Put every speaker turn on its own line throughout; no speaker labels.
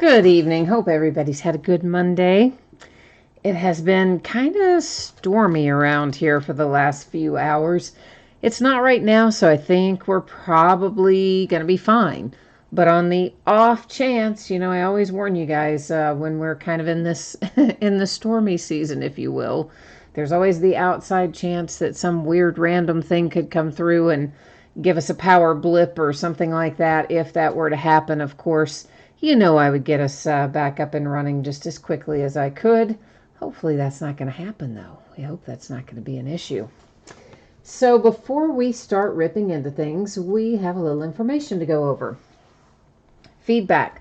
Good evening. Hope everybody's had a good Monday. It has been kind of stormy around here for the last few hours. It's not right now, so I think we're probably going to be fine. But on the off chance, I always warn you guys when we're kind of in this in the stormy season, if you will. There's always the outside chance that some weird random thing could come through and give us a power blip or something like that. If that were to happen, of course, I would get us back up and running just as quickly as I could. Hopefully that's not going to happen, though. I hope that's not going to be an issue. So before we start ripping into things, we have a little information to go over. Feedback.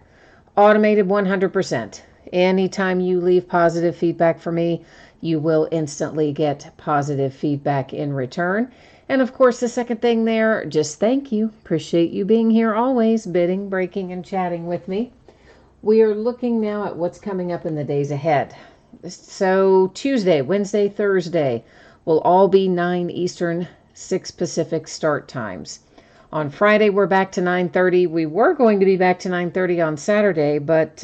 Automated 100%. Anytime you leave positive feedback for me, you will instantly get positive feedback in return. And of course, the second thing there, just thank you. Appreciate you being here always, bidding, breaking, and chatting with me. We are looking now at what's coming up in the days ahead. So Tuesday, Wednesday, Thursday will all be 9 Eastern, 6 Pacific start times. On Friday, we're back to 9:30. We were going to be back to 9:30 on Saturday, but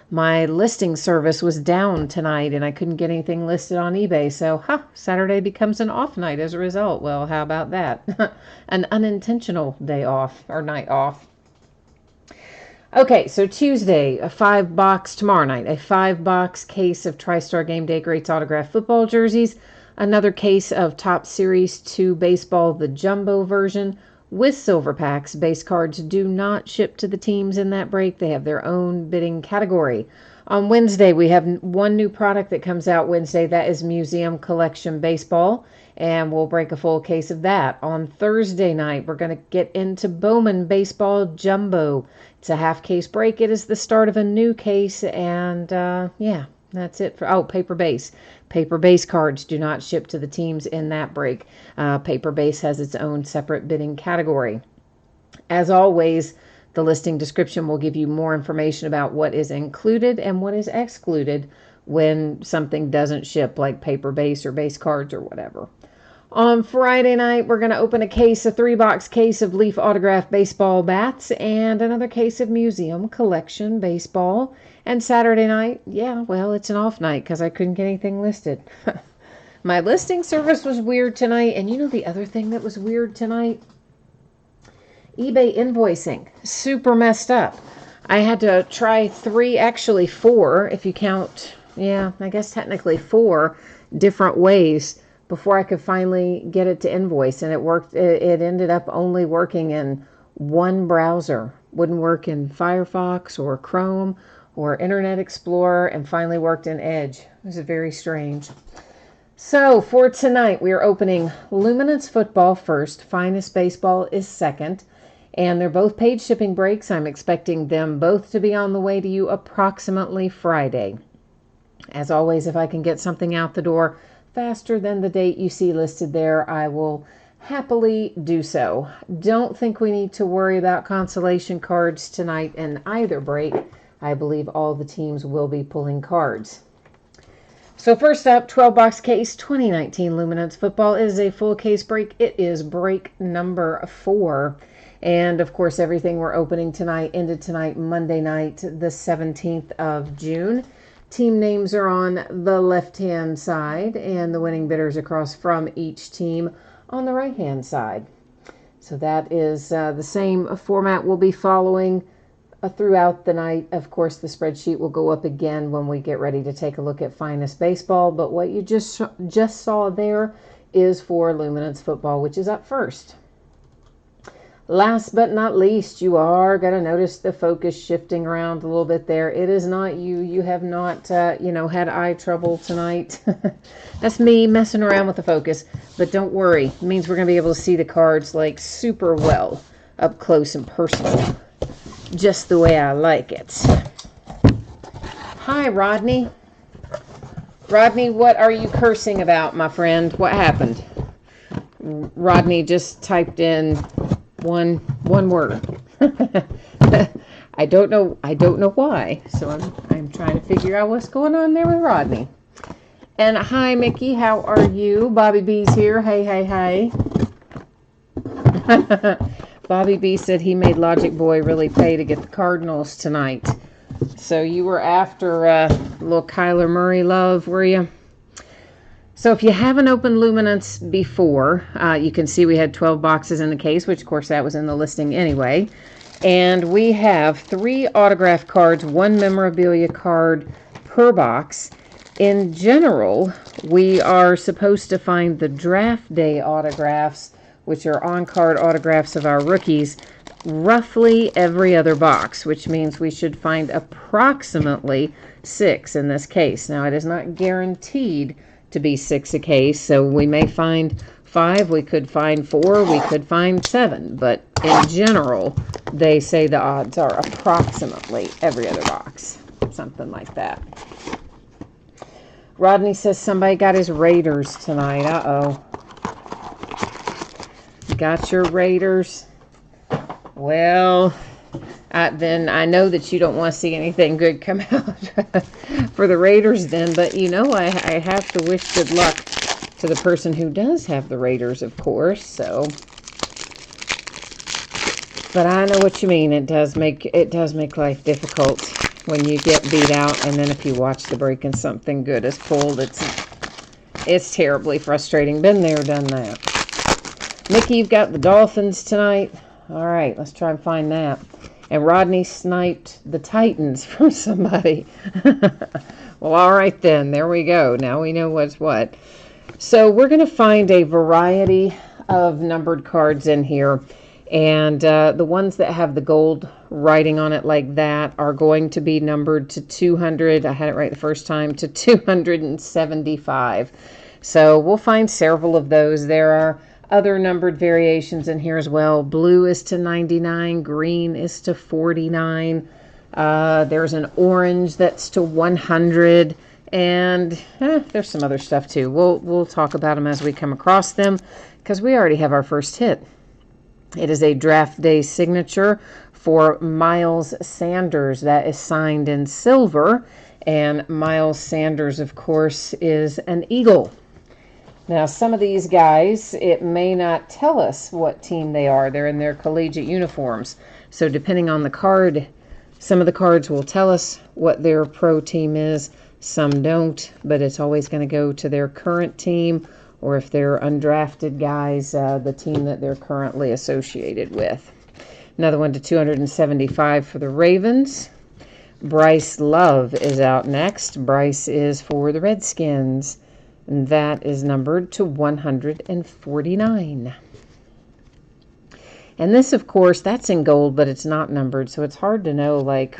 my listing service was down tonight and I couldn't get anything listed on eBay. So, Saturday becomes an off night as a result. Well, how about that? An unintentional day off or night off. Okay, so Tuesday, a 5-box, tomorrow night, a 5-box case of TriStar Game Day Greats autographed football jerseys, another case of Top Series 2 Baseball, the jumbo version, with silver packs. Base cards do not ship to the teams in that break. They have their own bidding category. On Wednesday, we have one new product that comes out Wednesday. That is Museum Collection Baseball, and we'll break a full case of that. On Thursday night, we're going to get into Bowman Baseball Jumbo. It's a half-case break. It is the start of a new case, and that's it for paper base. Paper base cards do not ship to the teams in that break. Paper base has its own separate bidding category. As always, the listing description will give you more information about what is included and what is excluded when something doesn't ship, like paper base or base cards or whatever. On Friday night, we're going to open a 3-box case of Leaf Autograph Baseball bats and another case of Museum Collection Baseball. And Saturday night, it's an off night because I couldn't get anything listed. My listing service was weird tonight, and the other thing that was weird tonight? eBay invoicing. Super messed up. I had to try 4, if you count, I guess technically 4 different ways before I could finally get it to invoice, and it worked. It ended up only working in one browser. Wouldn't work in Firefox or Chrome or Internet Explorer, and finally worked in Edge. It was very strange. So for tonight, we are opening Luminance Football first. Finest Baseball is second, and they're both paid shipping breaks. I'm expecting them both to be on the way to you approximately Friday. As always, if I can get something out the door faster than the date you see listed there, I will happily do so. Don't think we need to worry about consolation cards tonight in either break. I believe all the teams will be pulling cards. So first up, 12-box case 2019 Luminance Football is a full case break. It is break number 4. And of course, everything we're opening tonight ended tonight, Monday night, the 17th of June. Team names are on the left-hand side, and the winning bidders across from each team on the right-hand side. So that is the same format we'll be following throughout the night. Of course, the spreadsheet will go up again when we get ready to take a look at Finest Baseball, but what you just saw there is for Luminance Football, which is up first. Last but not least, you are going to notice the focus shifting around a little bit there. It is not you. You have not, had eye trouble tonight. That's me messing around with the focus. But don't worry. It means we're going to be able to see the cards like super well up close and personal. Just the way I like it. Hi, Rodney. Rodney, what are you cursing about, my friend? What happened? Rodney just typed in one word. I don't know why. So I'm trying to figure out what's going on there with Rodney. And hi, Mickey, how are you? Bobby B's here. Hey. Bobby B said he made Logic Boy really pay to get the Cardinals tonight. So you were after little Kyler Murray love, were you? So if you haven't opened Luminance before, you can see we had 12 boxes in the case, which of course that was in the listing anyway. And we have 3 autograph cards, 1 memorabilia card per box. In general, we are supposed to find the draft day autographs, which are on-card autographs of our rookies, roughly every other box, which means we should find approximately 6 in this case. Now, it is not guaranteed to be 6 a case, so we may find 5, we could find 4, we could find 7, but in general, they say the odds are approximately every other box, something like that. Rodney says somebody got his Raiders tonight. Uh-oh. Got your Raiders? Well, then I know that you don't want to see anything good come out for the Raiders then, but you know I have to wish good luck to the person who does have the Raiders, of course, so. But I know what you mean. It does make life difficult when you get beat out, and then if you watch the break and something good is pulled, it's terribly frustrating. Been there, done that. Mickey, you've got the Dolphins tonight. All right, let's try and find that. And Rodney sniped the Titans from somebody. Well, all right then. There we go. Now we know what's what. So we're going to find a variety of numbered cards in here. And the ones that have the gold writing on it like that are going to be numbered to 200. I had it right the first time, to 275. So we'll find several of those. There are other numbered variations in here as well. Blue is to 99. Green is to 49. There's an orange that's to 100. And there's some other stuff too. We'll talk about them as we come across them because we already have our first hit. It is a draft day signature for Miles Sanders that is signed in silver. And Miles Sanders, of course, is an Eagle. Now, some of these guys, it may not tell us what team they are. They're in their collegiate uniforms. So depending on the card, some of the cards will tell us what their pro team is. Some don't, but it's always going to go to their current team, or if they're undrafted guys, the team that they're currently associated with. Another one to 275 for the Ravens. Bryce Love is out next. Bryce is for the Redskins, and that is numbered to 149. And this, of course, that's in gold, but it's not numbered, so it's hard to know, like,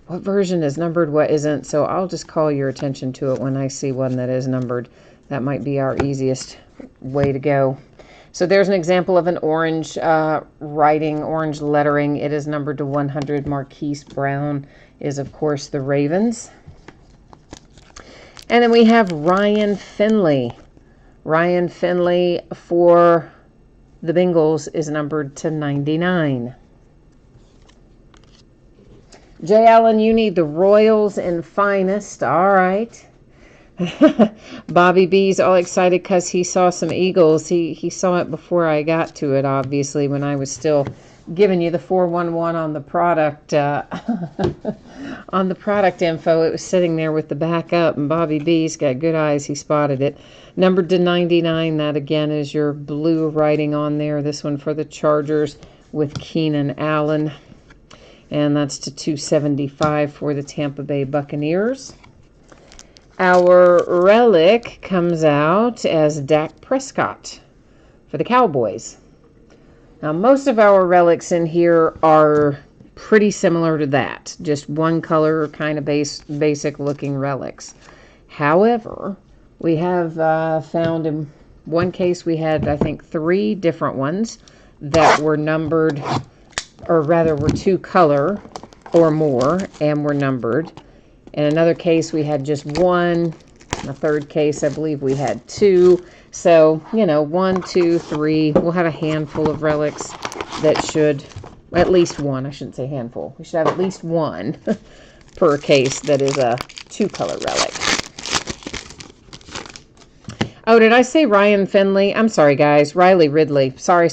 what version is numbered, what isn't. So I'll just call your attention to it when I see one that is numbered. That might be our easiest way to go. So there's an example of an orange writing, orange lettering. It is numbered to 100. Marquise Brown is, of course, the Ravens. And then we have Ryan Finley. Ryan Finley for the Bengals is numbered to 99. Jay Allen, you need the Royals and Finest. All right. Bobby B's all excited because he saw some Eagles. He saw it before I got to it, obviously, when I was still giving you the 411 on the product on the product info. It was sitting there with the back up, and Bobby B's got good eyes. He spotted it. Numbered to 99. That again is your blue writing on there. This one for the Chargers with Keenan Allen, and that's to 275 for the Tampa Bay Buccaneers. Our relic comes out as Dak Prescott for the Cowboys. Now, most of our relics in here are pretty similar to that. Just one color, kind of basic looking relics. However, we have found in one case we had, I think, 3 different ones that were numbered, or rather were 2 color or more and were numbered. In another case, we had just 1. In the third case, I believe we had 2. So, 1, 2, 3. We'll have a handful of relics that should, at least 1. I shouldn't say handful. We should have at least 1 per case that is a 2-color relic. Oh, did I say Ryan Finley? I'm sorry, guys. Riley Ridley. Sorry.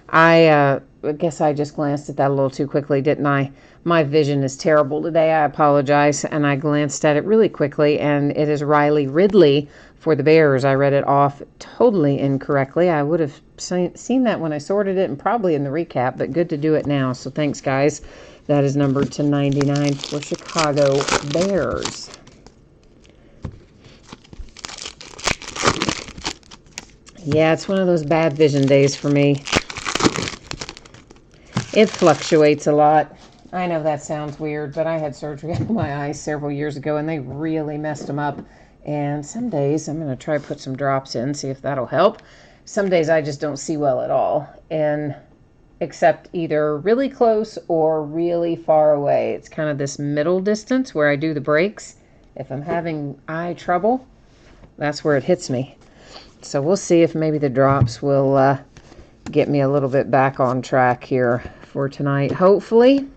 I guess I just glanced at that a little too quickly, didn't I? My vision is terrible today. I apologize. And I glanced at it really quickly, and it is Riley Ridley for the Bears. I read it off totally incorrectly. I would have seen that when I sorted it and probably in the recap, but good to do it now. So thanks, guys. That is numbered to 99 for Chicago Bears. Yeah, it's one of those bad vision days for me. It fluctuates a lot. I know that sounds weird, but I had surgery on my eyes several years ago, and they really messed them up. And some days, I'm going to try to put some drops in, see if that'll help. Some days I just don't see well at all, and except either really close or really far away. It's kind of this middle distance where I do the breaks. If I'm having eye trouble, that's where it hits me. So we'll see if maybe the drops will get me a little bit back on track here for tonight, hopefully.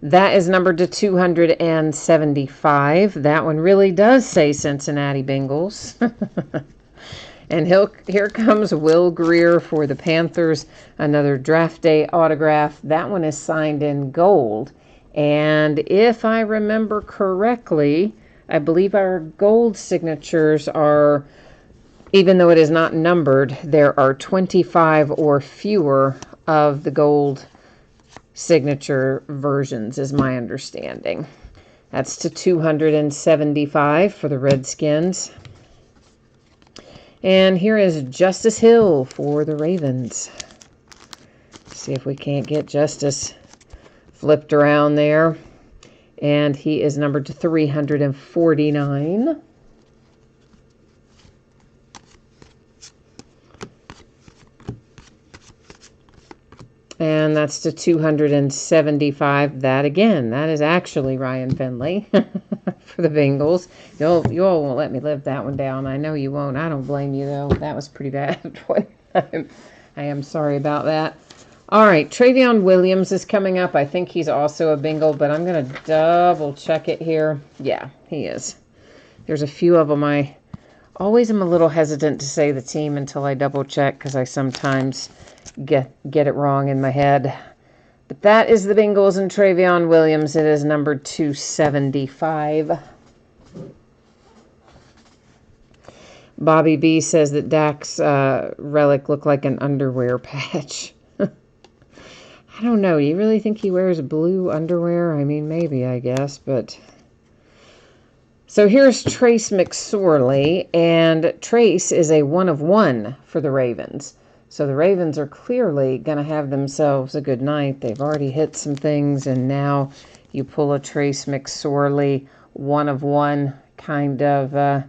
That is numbered to 275. That one really does say Cincinnati Bengals. And here comes Will Grier for the Panthers, another draft day autograph. That one is signed in gold. And if I remember correctly, I believe our gold signatures are, even though it is not numbered, there are 25 or fewer of the gold signature versions, is my understanding. That's to 275 for the Redskins. And here is Justice Hill for the Ravens. See if we can't get Justice flipped around there. And he is numbered to 349. And that's to 275. That again, that is actually Ryan Finley for the Bengals. You all won't let me live that one down. I know you won't. I don't blame you, though. That was pretty bad. I am sorry about that. All right, Travion Williams is coming up. I think he's also a Bengal, but I'm going to double check it here. Yeah, he is. There's a few of them. I always am a little hesitant to say the team until I double check because I sometimes get it wrong in my head. But that is the Bengals and Travion Williams. It is numbered 275. Bobby B says that Dak's relic looked like an underwear patch. I don't know. Do you really think he wears blue underwear? I mean, maybe, I guess, but... So here's Trace McSorley, and Trace is a 1 of 1 for the Ravens. So the Ravens are clearly going to have themselves a good night. They've already hit some things, and now you pull a Trace McSorley 1 of 1, kind of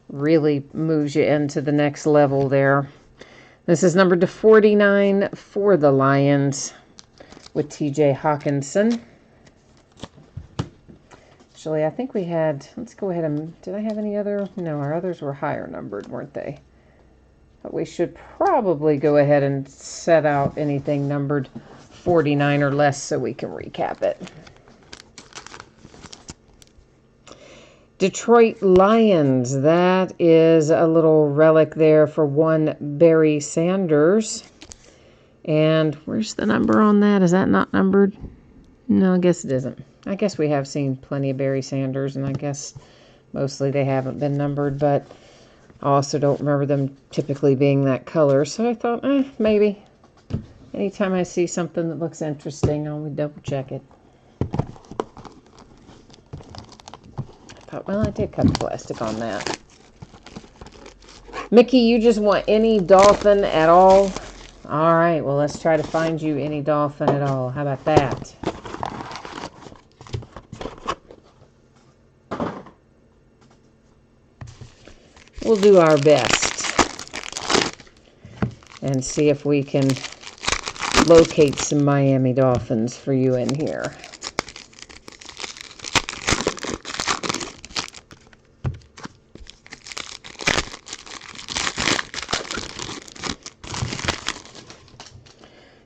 really moves you into the next level there. This is numbered to 49 for the Lions with TJ Hawkinson. Actually, I think we had, let's go ahead and, did I have any other? No, our others were higher numbered, weren't they? But we should probably go ahead and set out anything numbered 49 or less so we can recap it. Detroit Lions, that is a little relic there for one Barry Sanders. And where's the number on that? Is that not numbered? No, I guess it isn't. I guess we have seen plenty of Barry Sanders, and I guess mostly they haven't been numbered, but I also don't remember them typically being that color, so I thought, maybe. Anytime I see something that looks interesting, I'll double check it. I thought, well, I did cut the plastic on that. Mickey, you just want any dolphin at all? All right, well, let's try to find you any dolphin at all. How about that? We'll do our best and see if we can locate some Miami Dolphins for you in here.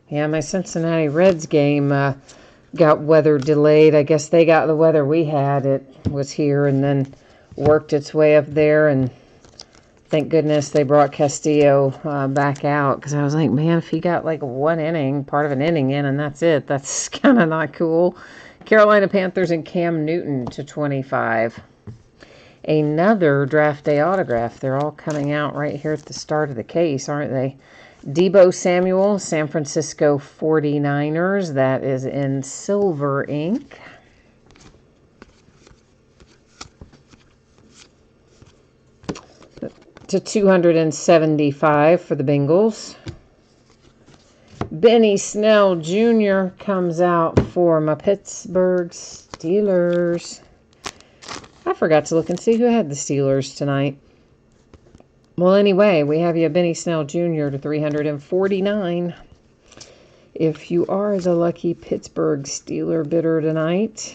Yeah, my Cincinnati Reds game got weather delayed. I guess they got the weather we had. It was here and then worked its way up there and Thank goodness they brought Castillo back out, because I was like, man, if he got like one inning, part of an inning in, and that's it, that's kind of not cool. Carolina Panthers and Cam Newton to 25. Another draft day autograph. They're all coming out right here at the start of the case, aren't they? Deebo Samuel, San Francisco 49ers. That is in silver ink. To 275 for the Bengals. Benny Snell Jr. comes out for my Pittsburgh Steelers. I forgot to look and see who had the Steelers tonight. Well, anyway, we have you Benny Snell Jr. to 349. If you are the lucky Pittsburgh Steeler bidder tonight.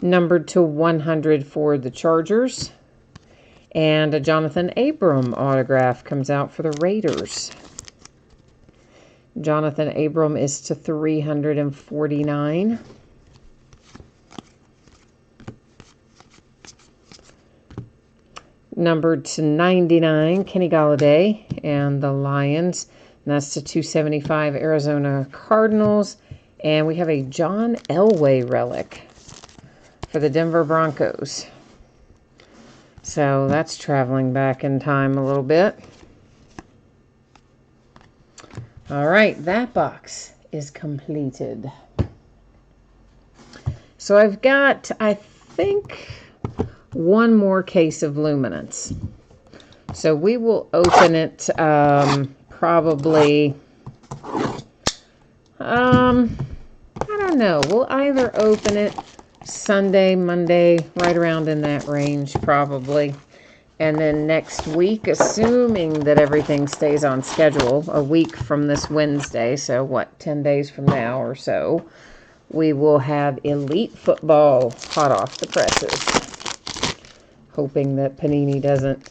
Numbered to 100 for the Chargers. And a Jonathan Abram autograph comes out for the Raiders. Jonathan Abram is to 349. Numbered to 99, Kenny Golladay and the Lions. And that's to 275, Arizona Cardinals. And we have a John Elway relic for the Denver Broncos. So that's traveling back in time a little bit. All right, that box is completed. So I've got, I think, one more case of Luminance. So we will open it probably, I don't know. We'll either open it Sunday, Monday, right around in that range probably. And then next week, assuming that everything stays on schedule, a week from this Wednesday, so what, 10 days from now or so, we will have Elite Football hot off the presses. Hoping that Panini doesn't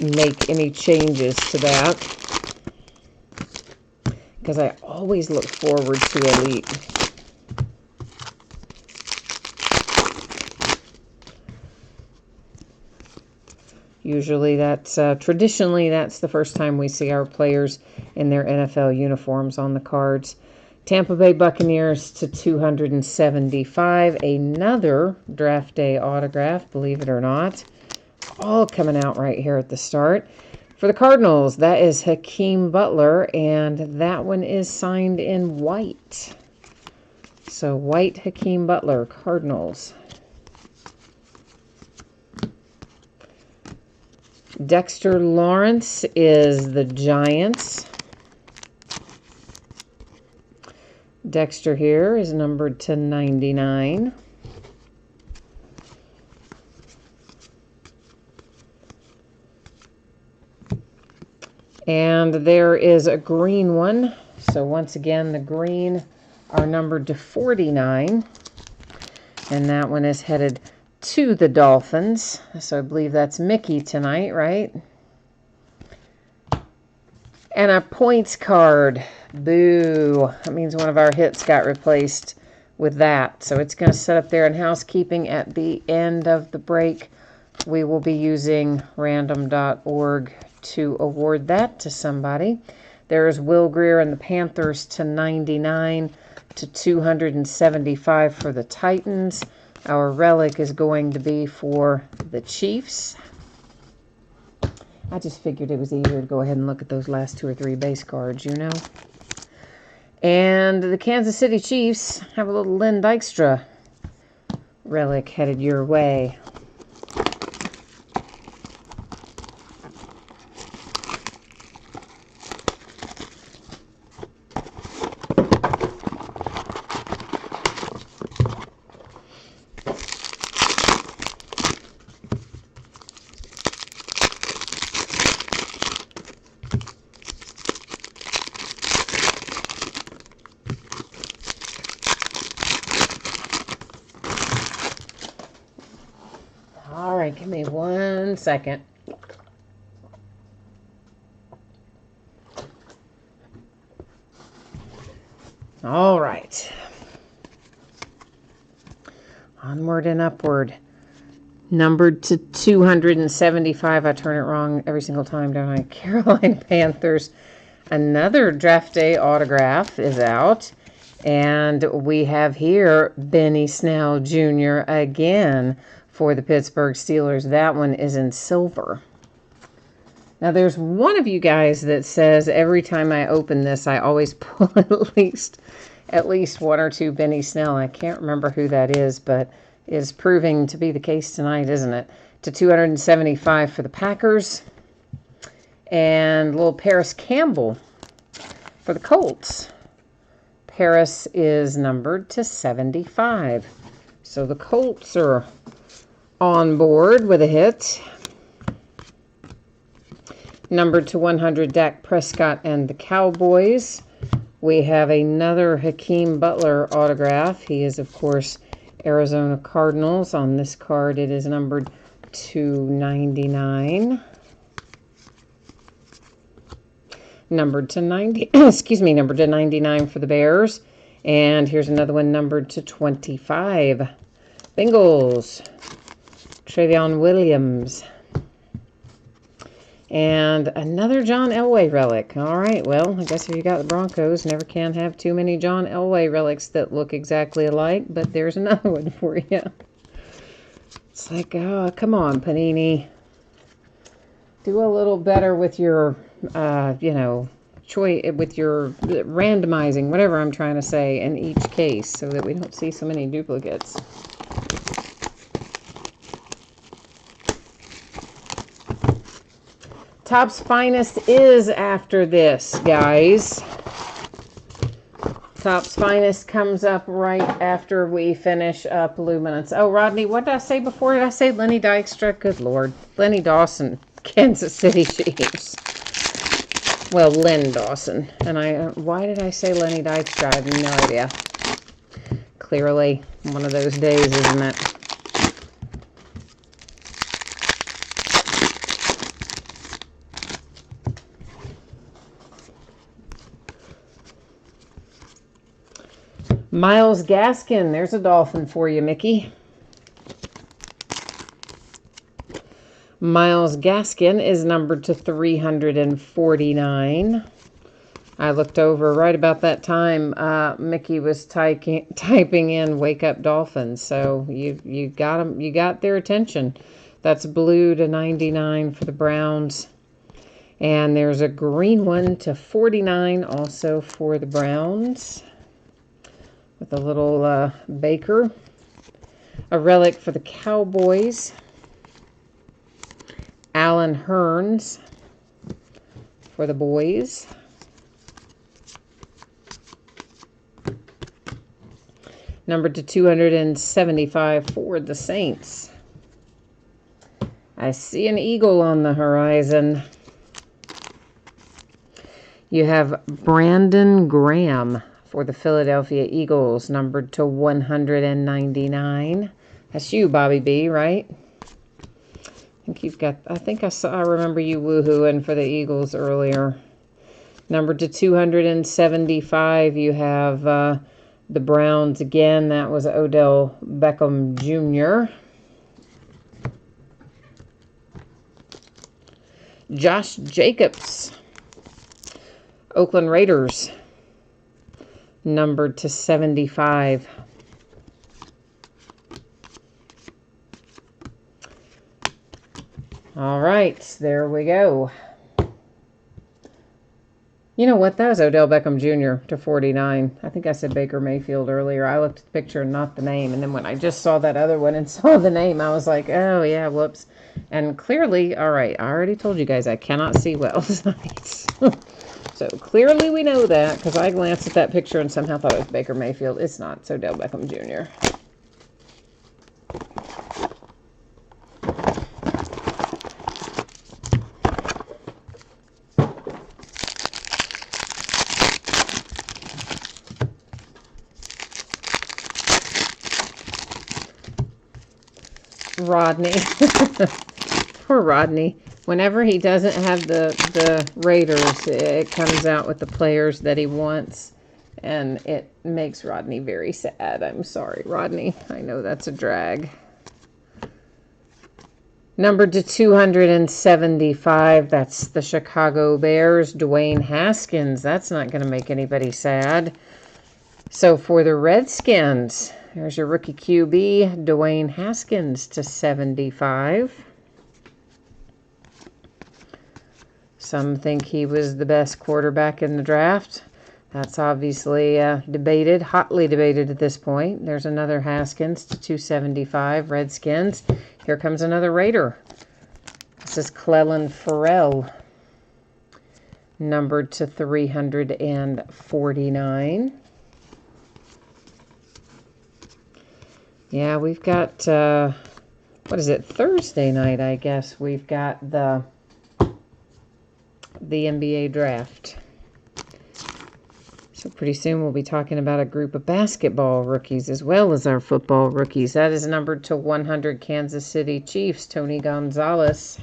make any changes to that, because I always look forward to Elite. Usually that's, traditionally that's the first time we see our players in their NFL uniforms on the cards. Tampa Bay Buccaneers to 275. Another draft day autograph, believe it or not. All coming out right here at the start. For the Cardinals, that is Hakeem Butler, and that one is signed in white. So white Hakeem Butler, Cardinals. Dexter Lawrence is the Giants. Dexter here is numbered to 99. And there is a green one. So once again, the green are numbered to 49. And that one is headed to the Dolphins. So I believe that's Mickey tonight, right? And a points card. Boo. That means one of our hits got replaced with that. So it's going to set up there in housekeeping at the end of the break. We will be using random.org to award that to somebody. There's Will Grier and the Panthers to 99 to 275 for the Titans. Our relic is going to be for the Chiefs. I just figured it was easier to go ahead and look at those last 2 or 3 base cards, you know. And the Kansas City Chiefs have a little Lynn Dykstra relic headed your way. All right, give me 1 second. All right. Onward and upward. Numbered to 275. I turn it wrong every single time, don't I? Carolina Panthers. Another draft day autograph is out. And we have here Benny Snell Jr. again for the Pittsburgh Steelers. That one is in silver. Now, there's one of you guys that says every time I open this, I always pull at least one or two Benny Snell. I can't remember who that is, but is proving to be the case tonight, isn't it? To 275 for the Packers. And little Paris Campbell for the Colts. Paris is numbered to 75. So the Colts are on board with a hit. Numbered to 100, Dak Prescott and the Cowboys. We have another Hakeem Butler autograph. He is, of course, Arizona Cardinals. On this card, it is numbered to 99. Numbered to 90, numbered to 99 for the Bears. And here's another one numbered to 25. Bengals. Travion Williams. And another John Elway relic. All right, well, I guess if you got the Broncos, never can have too many John Elway relics that look exactly alike, but there's another one for you. It's like, oh, come on, Panini. Do a little better with your, choice, with your randomizing, whatever I'm trying to say, in each case, so that we don't see so many duplicates. Topps Finest is after this, guys. Topps Finest comes up right after we finish up Luminance. Oh, Rodney, what did I say before? Did I say Lenny Dykstra? Good Lord. Lenny Dawson, Kansas City Chiefs. Well, Len Dawson. And why did I say Lenny Dykstra? I have no idea. Clearly one of those days, isn't it? Myles Gaskin. There's a Dolphin for you, Mickey. Myles Gaskin is numbered to 349. I looked over right about that time. Mickey was typing in "Wake Up Dolphins," so you got them. You got their attention. That's blue to 99 for the Browns, and there's a green one to 49 also for the Browns, with a little Baker. A relic for the Cowboys. Alan Hearns for the boys. Numbered to 275 for the Saints. I see an eagle on the horizon. You have Brandon Graham for the Philadelphia Eagles, numbered to 199. That's you, Bobby B, right? I remember you woohooing for the Eagles earlier. Numbered to 275, you have the Browns again. That was Odell Beckham Jr. Josh Jacobs, Oakland Raiders, numbered to 75. All right, there we go. You know what? That was Odell Beckham Jr. to 49. I think I said Baker Mayfield earlier. I looked at the picture and not the name. And then when I just saw that other one and saw the name, I was like, oh, yeah, whoops. And clearly, all right, I already told you guys I cannot see well tonight. So clearly we know that, because I glanced at that picture and somehow thought it was Baker Mayfield. It's not. It's Odell Beckham Jr. Rodney. Poor Rodney. Whenever he doesn't have the Raiders, it comes out with the players that he wants, and it makes Rodney very sad. I'm sorry, Rodney. I know that's a drag. Number to 275, that's the Chicago Bears, Dwayne Haskins. That's not going to make anybody sad. So for the Redskins, there's your rookie QB, Dwayne Haskins to 75. Some think he was the best quarterback in the draft. That's obviously debated, hotly debated at this point. There's another Haskins to 275, Redskins. Here comes another Raider. This is Clelin Ferrell, numbered to 349. Yeah, we've got, what is it, Thursday night, I guess. We've got the NBA draft. So pretty soon we'll be talking about a group of basketball rookies as well as our football rookies. That is numbered to 100, Kansas City Chiefs, Tony Gonzalez.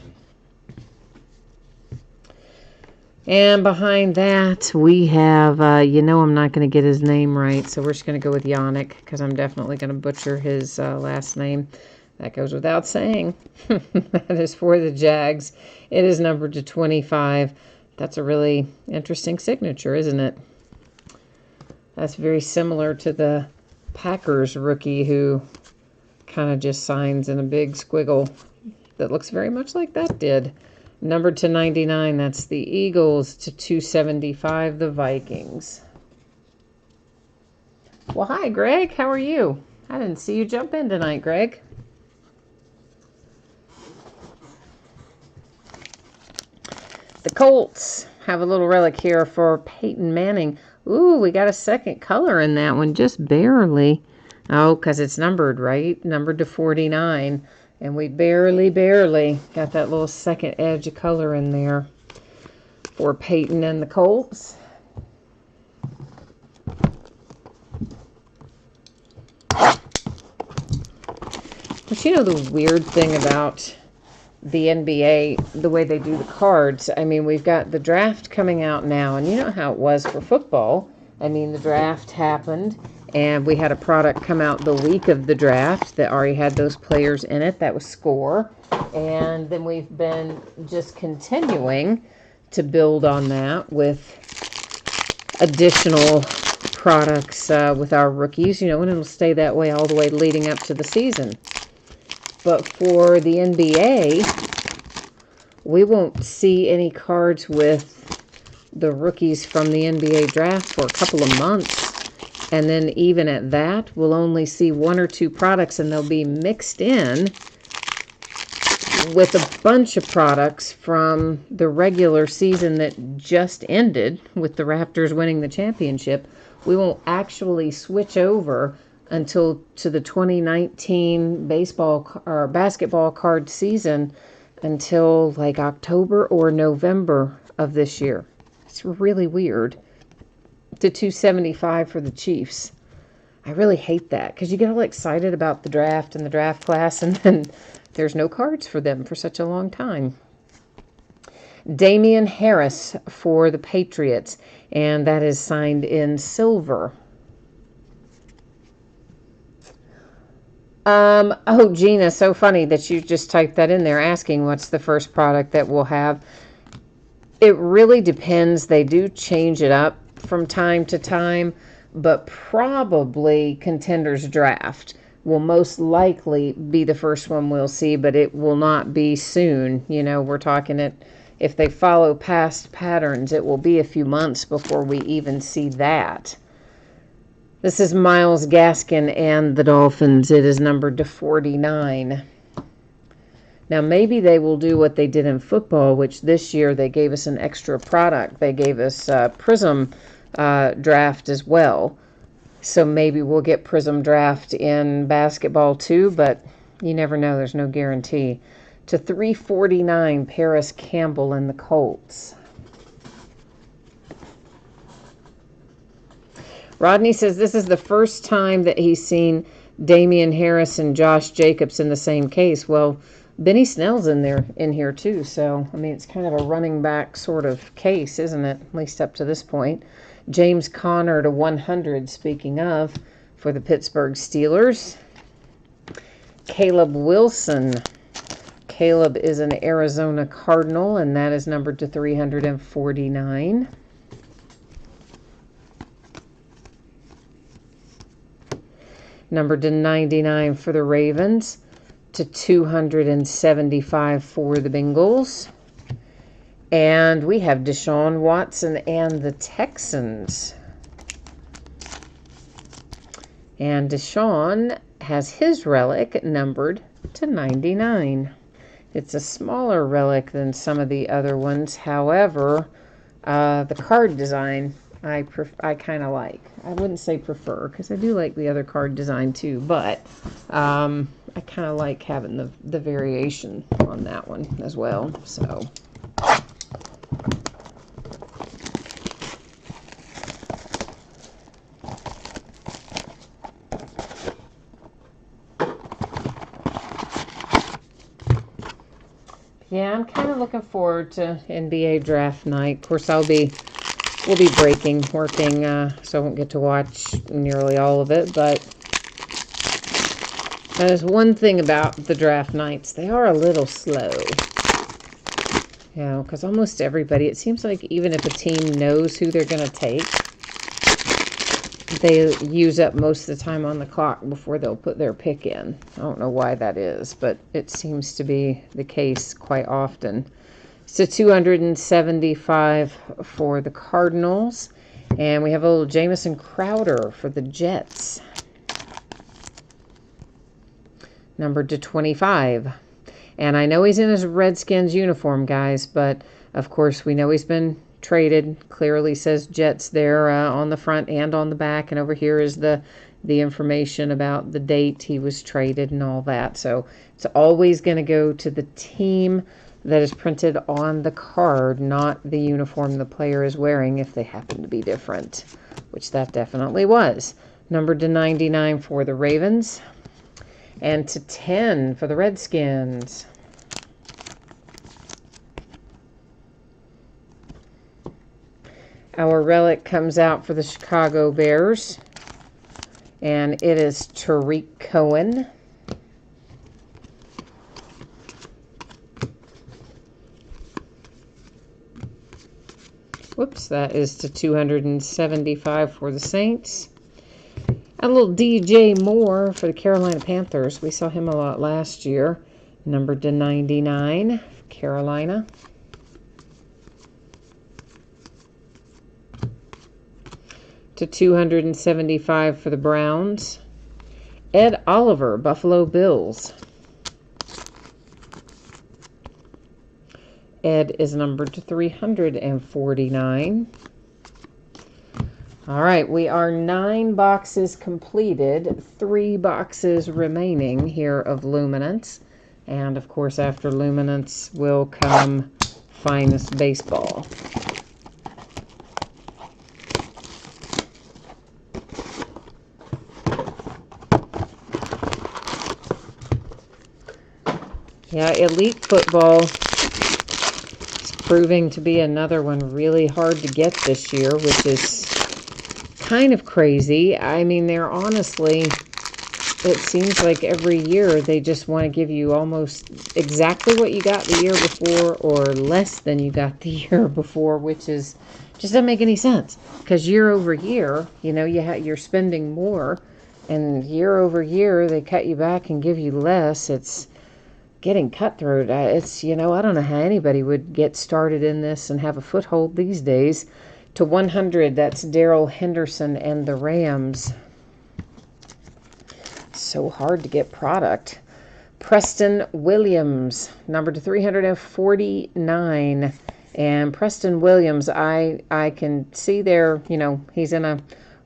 And behind that, we have, I'm not going to get his name right, so we're just going to go with Yannick, because I'm definitely going to butcher his last name. That goes without saying. That is for the Jags. It is numbered to 25. That's a really interesting signature, isn't it? That's very similar to the Packers rookie who kind of just signs in a big squiggle that looks very much like that did. Numbered to 99, that's the Eagles, to 275, the Vikings. Well, hi, Greg. How are you? I didn't see you jump in tonight, Greg. The Colts have a little relic here for Peyton Manning. Ooh, we got a second color in that one, just barely. Oh, because it's numbered, right? Numbered to 49. And we barely got that little second edge of color in there for Peyton and the Colts. But you know the weird thing about the NBA, the way they do the cards, I mean, we've got the draft coming out now, and you know how it was for football. I mean, the draft happened, and we had a product come out the week of the draft that already had those players in it. That was Score. And then we've been just continuing to build on that with additional products with our rookies, and it'll stay that way all the way leading up to the season. But for the NBA, we won't see any cards with the rookies from the NBA draft for a couple of months. And then even at that, we'll only see one or two products, and they'll be mixed in with a bunch of products from the regular season that just ended with the Raptors winning the championship. We won't actually switch over until to the 2019 baseball or basketball card season until like October or November of this year. It's really weird. To 275 for the Chiefs. I really hate that because you get all excited about the draft and the draft class, and then there's no cards for them for such a long time. Damian Harris for the Patriots, and that is signed in silver. Oh, Gina, so funny that you just typed that in there asking what's the first product that we'll have. It really depends. They do change it up from time to time, but probably Contenders Draft will most likely be the first one we'll see, but it will not be soon. We're talking it, if they follow past patterns, it will be a few months before we even see that. This is Myles Gaskin and the Dolphins. It is numbered to 49. Now, maybe they will do what they did in football, which this year they gave us an extra product. They gave us Prism Draft as well. So maybe we'll get Prism Draft in basketball too, but you never know. There's no guarantee. To 349, Paris Campbell and the Colts. Rodney says this is the first time that he's seen Damian Harris and Josh Jacobs in the same case. Well, Benny Snell's in here too, so I mean it's kind of a running back sort of case, isn't it? At least up to this point. James Conner to 100, speaking of, for the Pittsburgh Steelers. Caleb Wilson Caleb is an Arizona Cardinal, and that is numbered to 349. Numbered to 99 for the Ravens, to 275 for the Bengals. And we have Deshaun Watson and the Texans. And Deshaun has his relic numbered to 99. It's a smaller relic than some of the other ones. However, the card design I kind of like. I wouldn't say prefer, because I do like the other card design too, but I kind of like having the variation on that one as well. So yeah, I'm kind of looking forward to NBA draft night. Of course, we'll be working, so I won't get to watch nearly all of it, but that is one thing about the draft nights. They are a little slow. You know, because almost everybody, it seems like even if a team knows who they're going to take, they use up most of the time on the clock before they'll put their pick in. I don't know why that is, but it seems to be the case quite often. So 275 for the Cardinals. And we have a little Jamison Crowder for the Jets. Numbered to 25. And I know he's in his Redskins uniform, guys, but of course we know he's been traded. Clearly says Jets there on the front and on the back. And over here is the information about the date he was traded and all that. So it's always going to go to the team that is printed on the card, not the uniform the player is wearing if they happen to be different, which that definitely was. Numbered to 99 for the Ravens, and to 10 for the Redskins. Our relic comes out for the Chicago Bears, and it is Tariq Cohen. Whoops, that is to 275 for the Saints. A little DJ Moore for the Carolina Panthers. We saw him a lot last year. Numbered to 99 for Carolina. To 275 for the Browns. Ed Oliver, Buffalo Bills. Ed is numbered to 349. All right, we are 9 boxes completed, 3 boxes remaining here of Luminance. And of course, after Luminance will come Finest Baseball. Yeah, Elite Football is proving to be another one really hard to get this year, which is kind of crazy. I mean, they're honestly, it seems like every year they just want to give you almost exactly what you got the year before or less than you got the year before, which is just doesn't make any sense. Because year over year, you know, you're spending more, and year over year they cut you back and give you less. It's getting cutthroat. It's, you know, I don't know how anybody would get started in this and have a foothold these days. To 100, that's Darrell Henderson and the Rams. So hard to get product. Preston Williams, number to 349. And Preston Williams, I can see there, you know, he's in a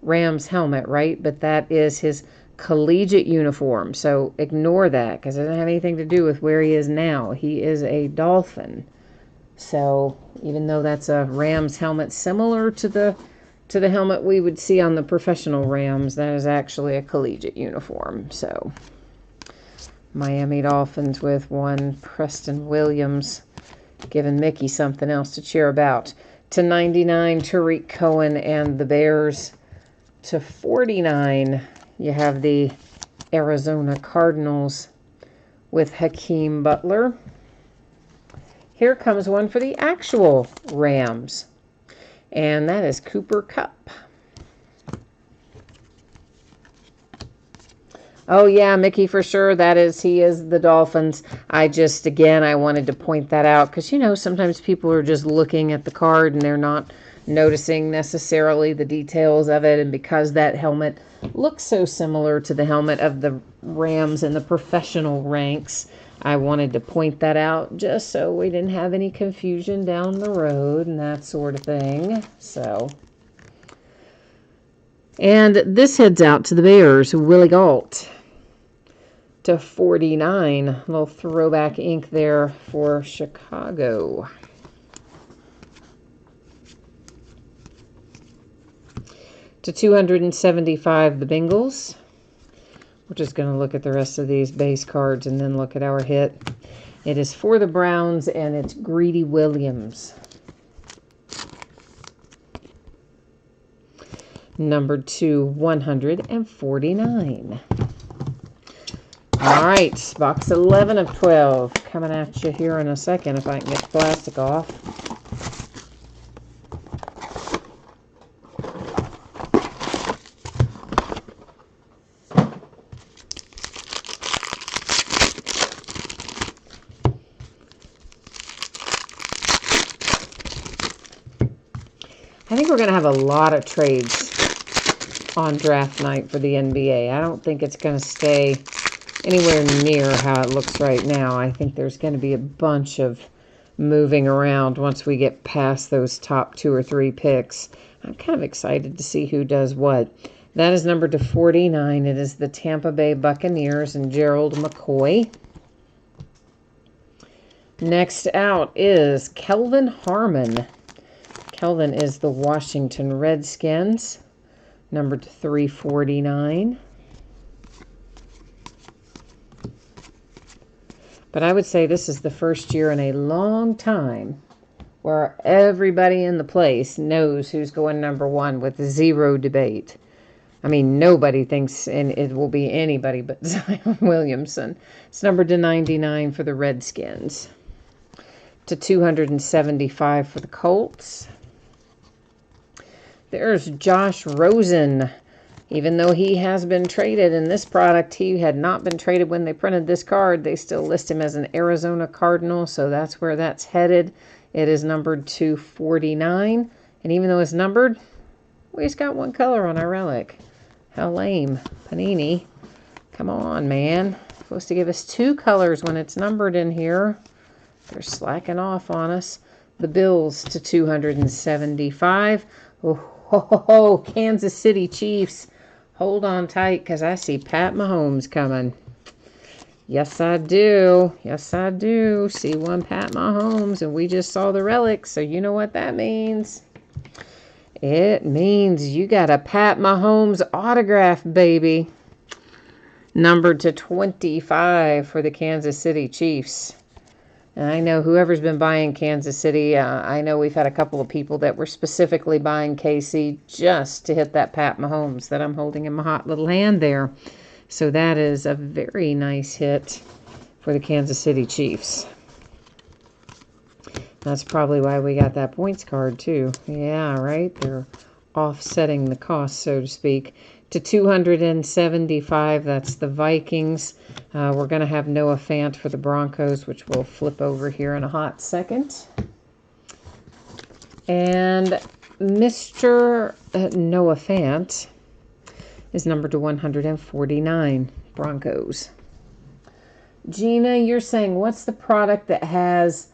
Rams helmet, right? But that is his collegiate uniform. So ignore that, because it doesn't have anything to do with where he is now. He is a Dolphin. So even though that's a Rams helmet similar to the helmet we would see on the professional Rams, that is actually a collegiate uniform. So Miami Dolphins with one Preston Williams, giving Mickey something else to cheer about. To 99, Tariq Cohen and the Bears. To 49, you have the Arizona Cardinals with Hakeem Butler. here comes one for the actual Rams. And that is Cooper Kupp. Oh yeah, Mickey, for sure. He is the Dolphins. Again, I wanted to point that out because, sometimes people are just looking at the card and they're not noticing necessarily the details of it. And because that helmet looks so similar to the helmet of the Rams in the professional ranks, I wanted to point that out just so we didn't have any confusion down the road and that sort of thing. And this heads out to the Bears, Willie Gault. To 49, a little throwback ink there for Chicago. To 275, the Bengals. We're just going to look at the rest of these base cards and then look at our hit. It is for the Browns, and it's Greedy Williams. Numbered to 149. All right, box 11 of 12. Coming at you here in a second if I can get the plastic off. I think we're going to have a lot of trades on draft night for the NBA. I don't think it's going to stay anywhere near how it looks right now. I think there's going to be a bunch of moving around once we get past those top 2 or 3 picks. I'm kind of excited to see who does what. That is numbered to 49. It is the Tampa Bay Buccaneers and Gerald McCoy. Next out is Kelvin Harmon. Kelvin is the Washington Redskins, numbered to 349. But I would say this is the first year in a long time where everybody in the place knows who's going number 1 with zero debate. I mean, nobody thinks it will be anybody but Zion Williamson. It's numbered to 99 for the Redskins. To 275 for the Colts. There's Josh Rosen. Even though he has been traded in this product, he had not been traded when they printed this card. They still list him as an Arizona Cardinal, so that's where that's headed. It is numbered to 49. And even though it's numbered, we just got one color on our relic. How lame. Panini. Come on, man. Supposed to give us 2 colors when it's numbered in here. They're slacking off on us. The Bills to 275. Oh, Kansas City Chiefs. Hold on tight because I see Pat Mahomes coming. Yes, I do. Yes, I do. See one Pat Mahomes, and we just saw the relic, so you know what that means. It means you got a Pat Mahomes autograph, baby. Numbered to 25 for the Kansas City Chiefs. And I know whoever's been buying Kansas City, I know we've had a couple of people that were specifically buying KC just to hit that Pat Mahomes that I'm holding in my hot little hand there. So that is a very nice hit for the Kansas City Chiefs. That's probably why we got that points card too. Yeah, right? They're offsetting the cost, so to speak. To 275, that's the Vikings. We're going to have Noah Fant for the Broncos, which we'll flip over here in a hot second. And Mr. Noah Fant is numbered to 149, Broncos. Gina, you're saying, what's the product that has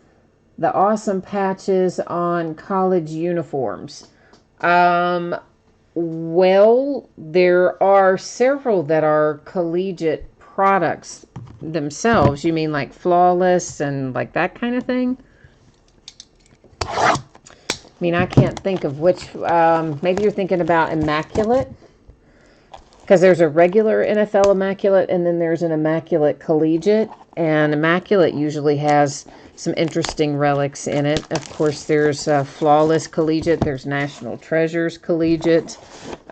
the awesome patches on college uniforms? Well, there are several that are collegiate products themselves. You mean like Flawless and like that kind of thing? I mean, I can't think of which. Maybe you're thinking about Immaculate. Because there's a regular NFL Immaculate and then there's an Immaculate Collegiate. And Immaculate usually has some interesting relics in it. Of course, there's Flawless Collegiate. There's National Treasures Collegiate.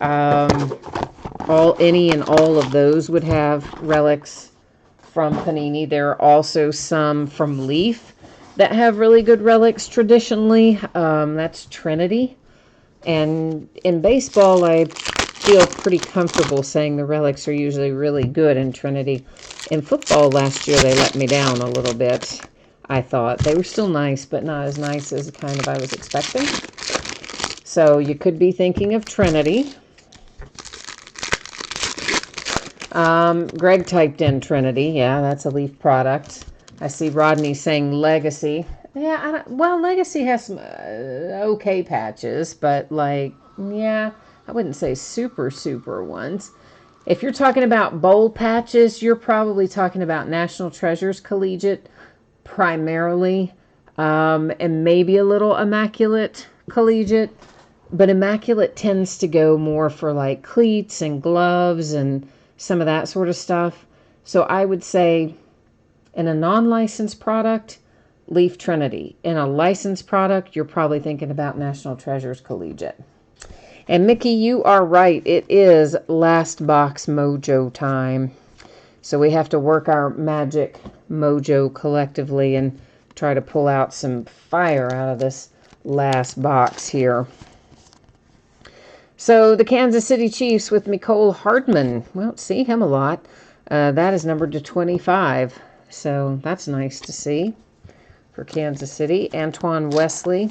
Any and all of those would have relics from Panini. There are also some from Leaf that have really good relics traditionally. That's Trinity. And in baseball, I feel pretty comfortable saying the relics are usually really good in Trinity. In football last year, they let me down a little bit, I thought. They were still nice, but not as nice as kind of I was expecting. So you could be thinking of Trinity. Greg typed in Trinity. Yeah, that's a Leaf product. I see Rodney saying Legacy. Yeah, well, Legacy has some okay patches, but like, yeah, I wouldn't say super, super ones. If you're talking about bowl patches, you're probably talking about National Treasures Collegiate primarily, and maybe a little Immaculate Collegiate. But Immaculate tends to go more for like cleats and gloves and some of that sort of stuff. So I would say in a non-licensed product, Leaf Trinity. In a licensed product, you're probably thinking about National Treasures Collegiate. And Mickey, you are right. It is last box mojo time. So we have to work our magic mojo collectively and try to pull out some fire out of this last box here. So the Kansas City Chiefs with Mecole Hardman. Well, see him a lot. That is numbered to 25. So that's nice to see for Kansas City. Antoine Wesley,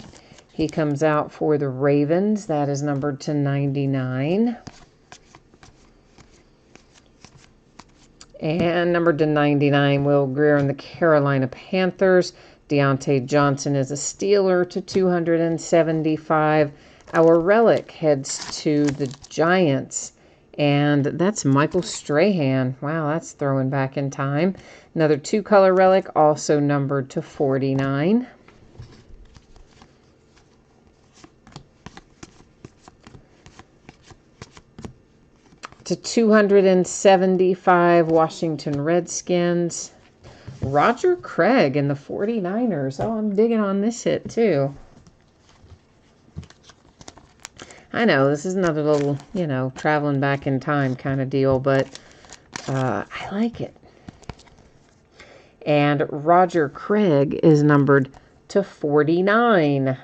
he comes out for the Ravens. That is numbered to 99. And numbered to 99, Will Grier and the Carolina Panthers. Deontay Johnson is a Steeler to 275. Our relic heads to the Giants, and that's Michael Strahan. Wow, that's throwing back in time. Another two-color relic, also numbered to 49. To 275, Washington Redskins. Roger Craig and the 49ers. Oh, I'm digging on this hit, too. I know, this is another little, traveling back in time kind of deal, but I like it. And Roger Craig is numbered to 49,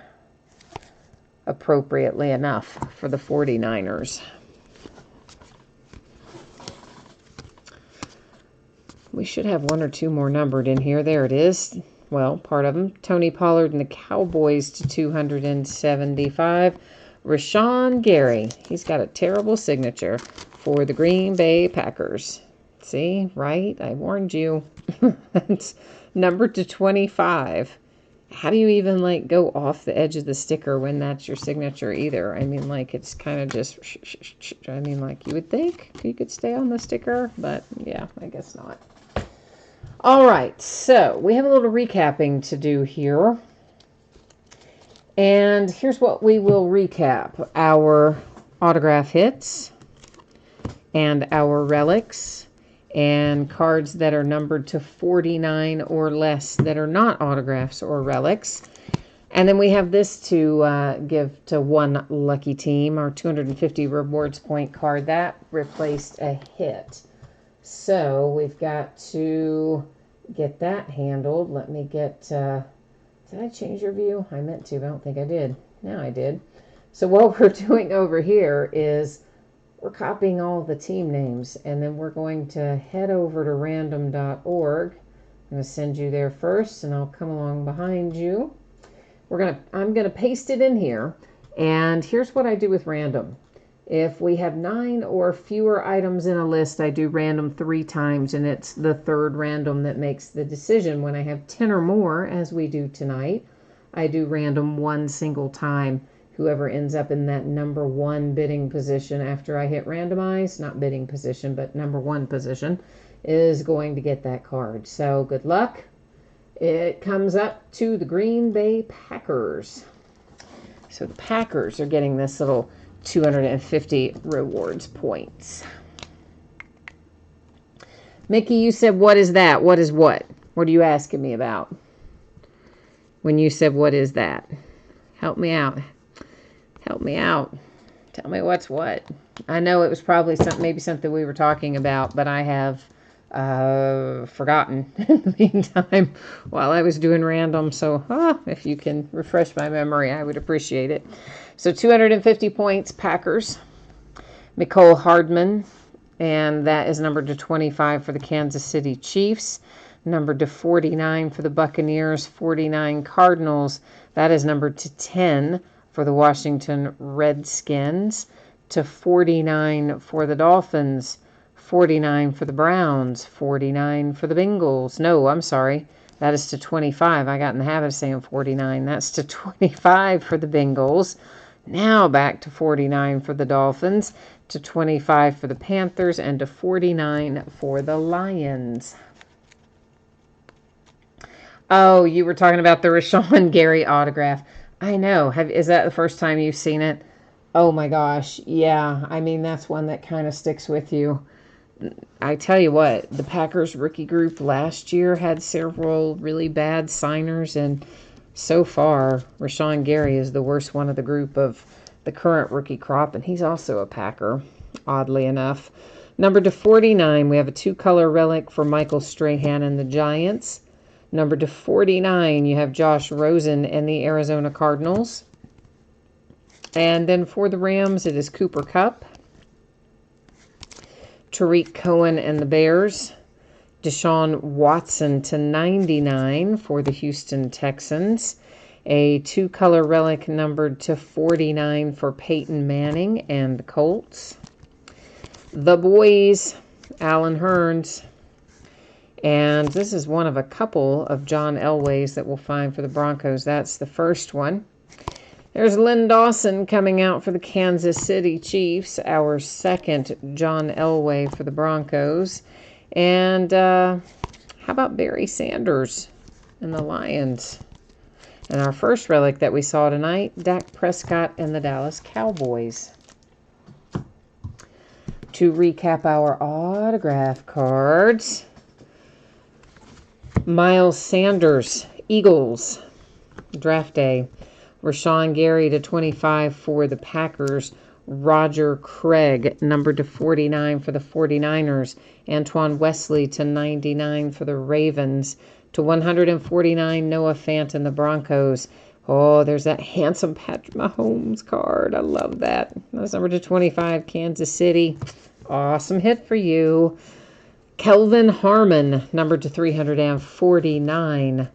appropriately enough, for the 49ers. We should have one or two more numbered in here. There it is. Well, part of them. Tony Pollard and the Cowboys to 275. Rashawn Gary, he's got a terrible signature for the Green Bay Packers. See, right? I warned you. It's numbered to 25. How do you even, go off the edge of the sticker when that's your signature either? I mean, it's kind of just, I mean, you would think you could stay on the sticker, but yeah, I guess not. All right, so we have a little recapping to do here. And here's what we will recap. Our autograph hits and our relics and cards that are numbered to 49 or less that are not autographs or relics. And then we have this to give to one lucky team, our 250 rewards point card. That replaced a hit. So we've got to get that handled. Let me get... Did I change your view? I meant to, but I don't think I did. Now I did. So what we're doing over here is we're copying all the team names, and then we're going to head over to random.org. I'm going to send you there first, and I'll come along behind you. I'm going to paste it in here, and here's what I do with random. If we have 9 or fewer items in a list, I do random 3 times, and it's the third random that makes the decision. When I have 10 or more, as we do tonight, I do random 1 single time. Whoever ends up in that number 1 bidding position after I hit randomize, not bidding position, but number 1 position, is going to get that card. So good luck. It comes up to the Green Bay Packers. So the Packers are getting this little 250 rewards points. Mickey, you said, what is that? What is what? What are you asking me about? When you said, what is that? Help me out. Help me out. Tell me what's what. I know it was probably maybe something we were talking about, but I have forgotten in the meantime while I was doing random. So if you can refresh my memory, I would appreciate it. So 250 points, Packers. Mecole Hardman, and that is numbered to 25 for the Kansas City Chiefs. Numbered to 49 for the Buccaneers. 49 Cardinals. That is numbered to 10 for the Washington Redskins. To 49 for the Dolphins. 49 for the Browns. 49 for the Bengals. No, I'm sorry. That is to 25. I got in the habit of saying 49. That's to 25 for the Bengals. Now back to 49 for the Dolphins, to 25 for the Panthers, and to 49 for the Lions. Oh, you were talking about the Rashawn Gary autograph. I know. Is that the first time you've seen it? Oh my gosh. Yeah. I mean, that's one that kind of sticks with you. I tell you what, the Packers rookie group last year had several really bad signers, and so far, Rashawn Gary is the worst one of the group of the current rookie crop, and he's also a Packer, oddly enough. Numbered to 49, we have a two-color relic for Michael Strahan and the Giants. Numbered to 49, you have Josh Rosen and the Arizona Cardinals. And then for the Rams, it is Cooper Kupp, Tariq Cohen and the Bears, Deshaun Watson to 99 for the Houston Texans. A two-color relic numbered to 49 for Peyton Manning and the Colts. The boys, Allen Hurns. And this is one of a couple of John Elways that we'll find for the Broncos. That's the first one. There's Len Dawson coming out for the Kansas City Chiefs, our second John Elway for the Broncos. And how about Barry Sanders and the Lions? And our first relic that we saw tonight, Dak Prescott and the Dallas Cowboys. To recap our autograph cards, Miles Sanders, Eagles, draft day. Rashawn Gary to 25 for the Packers. Roger Craig, numbered to 49 for the 49ers. Antoine Wesley to 99 for the Ravens. To 149, Noah Fant and the Broncos. Oh, there's that handsome Patrick Mahomes card. I love that. That's numbered to 25, Kansas City. Awesome hit for you. Kelvin Harmon, numbered to 349.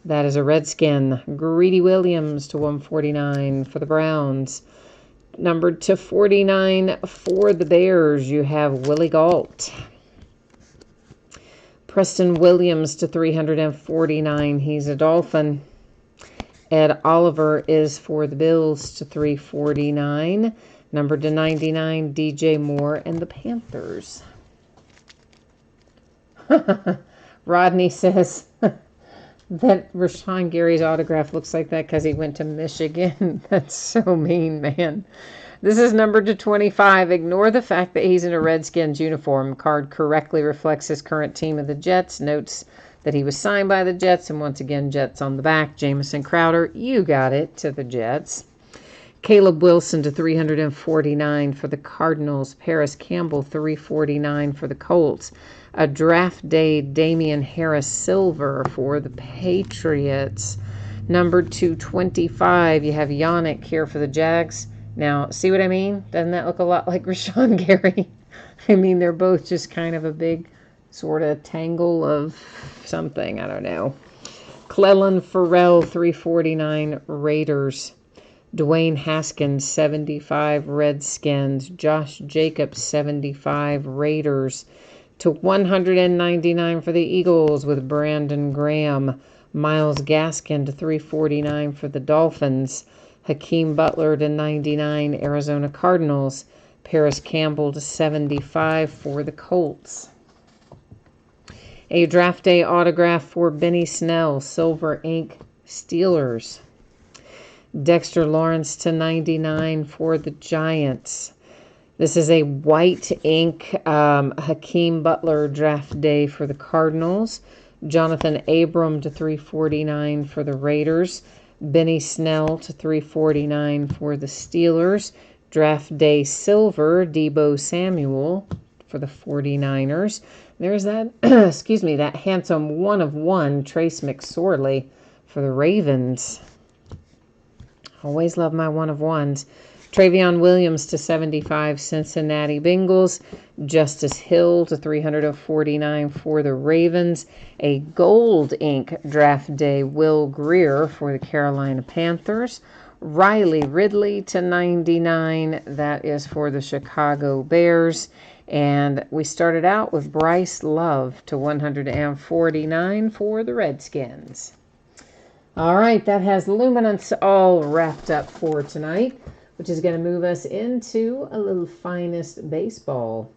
That is a Redskin. Greedy Williams to 149 for the Browns. Numbered to 49 for the Bears, you have Willie Gault. Preston Williams to 349. He's a Dolphin. Ed Oliver is for the Bills to 349. Numbered to 99, DJ Moore and the Panthers. Rodney says that Rashawn Gary's autograph looks like that because he went to Michigan. That's so mean, man. This is numbered to 25. Ignore the fact that he's in a Redskins uniform. Card correctly reflects his current team of the Jets. Notes that he was signed by the Jets. And once again, Jets on the back. Jamison Crowder, you got it, to the Jets. Caleb Wilson to 349 for the Cardinals. Paris Campbell, 349 for the Colts. A draft day Damian Harris Silver for the Patriots. Numbered to 25, you have Yannick here for the Jags. Now, see what I mean? Doesn't that look a lot like Rashawn Gary? I mean, they're both just kind of a big sort of tangle of something. I don't know. Clelin Ferrell, 349 Raiders. Dwayne Haskins, 75 Redskins. Josh Jacobs, 75 Raiders. To 199 for the Eagles with Brandon Graham. Miles Gaskin to 349 for the Dolphins. Hakeem Butler to 99, Arizona Cardinals. Paris Campbell to 75 for the Colts. A draft day autograph for Benny Snell, Silver Ink, Steelers. Dexter Lawrence to 99 for the Giants. This is a white ink Hakeem Butler draft day for the Cardinals. Jonathan Abram to 349 for the Raiders. Benny Snell to 349 for the Steelers. Draft day silver, Deebo Samuel for the 49ers. There's that, excuse me, that handsome 1/1 Trace McSorley for the Ravens. Always love my 1/1s. Travion Williams to 75, Cincinnati Bengals. Justice Hill to 349 for the Ravens. A gold ink draft day Will Greer for the Carolina Panthers. Riley Ridley to 99. That is for the Chicago Bears. And we started out with Bryce Love to 149 for the Redskins. All right, that has Luminance all wrapped up for tonight, which is going to move us into a little Finest Baseball.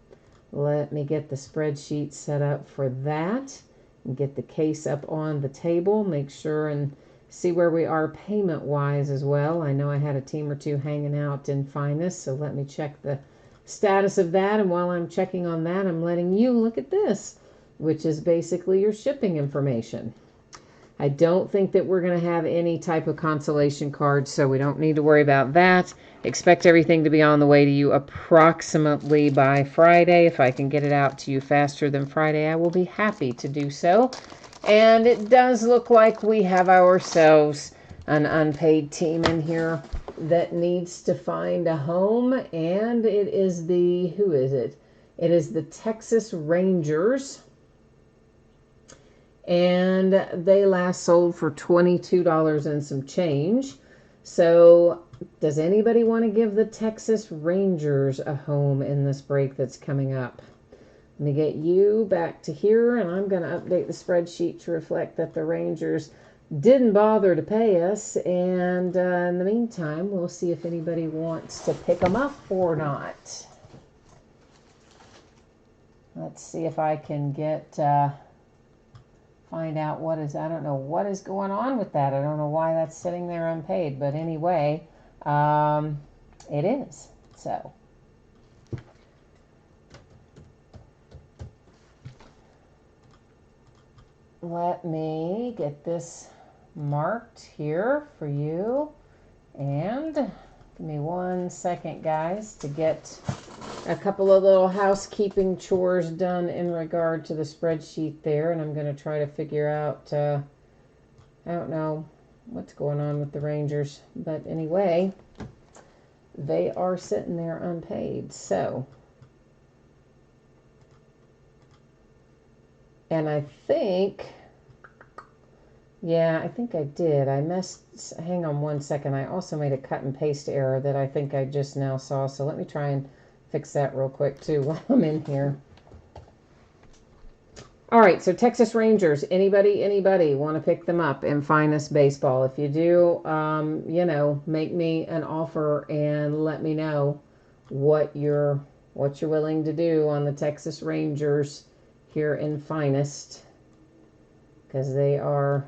Let me get the spreadsheet set up for that and get the case up on the table. Make sure and see where we are payment-wise as well. I know I had a team or two hanging out in Finest, so let me check the status of that. And while I'm checking on that, I'm letting you look at this, which is basically your shipping information. I don't think that we're going to have any type of consolation cards, so we don't need to worry about that. Expect everything to be on the way to you approximately by Friday. If I can get it out to you faster than Friday, I will be happy to do so. And it does look like we have ourselves an unpaid team in here that needs to find a home, and it is the, who is it? It is the Texas Rangers. And they last sold for $22 and some change. So does anybody want to give the Texas Rangers a home in this break that's coming up? Let me get you back to here, and I'm going to update the spreadsheet to reflect that the Rangers didn't bother to pay us. And in the meantime, we'll see if anybody wants to pick them up or not. Let's see if I can get... find out what is, I don't know what is going on with that. I don't know why that's sitting there unpaid, but anyway, it is. So let me get this marked here for you, and give me 1 second, guys, to get a couple of little housekeeping chores done in regard to the spreadsheet there. And I'm going to try to figure out, I don't know what's going on with the Rangers. But anyway, they are sitting there unpaid. So, and I think, yeah, I think I did. I messed, hang on 1 second. I also made a cut and paste error that I think I just now saw. So let me try and fix that real quick too while I'm in here. All right, so Texas Rangers, anybody want to pick them up in Finest Baseball? If you do, you know, make me an offer and let me know what you're willing to do on the Texas Rangers here in Finest, because they are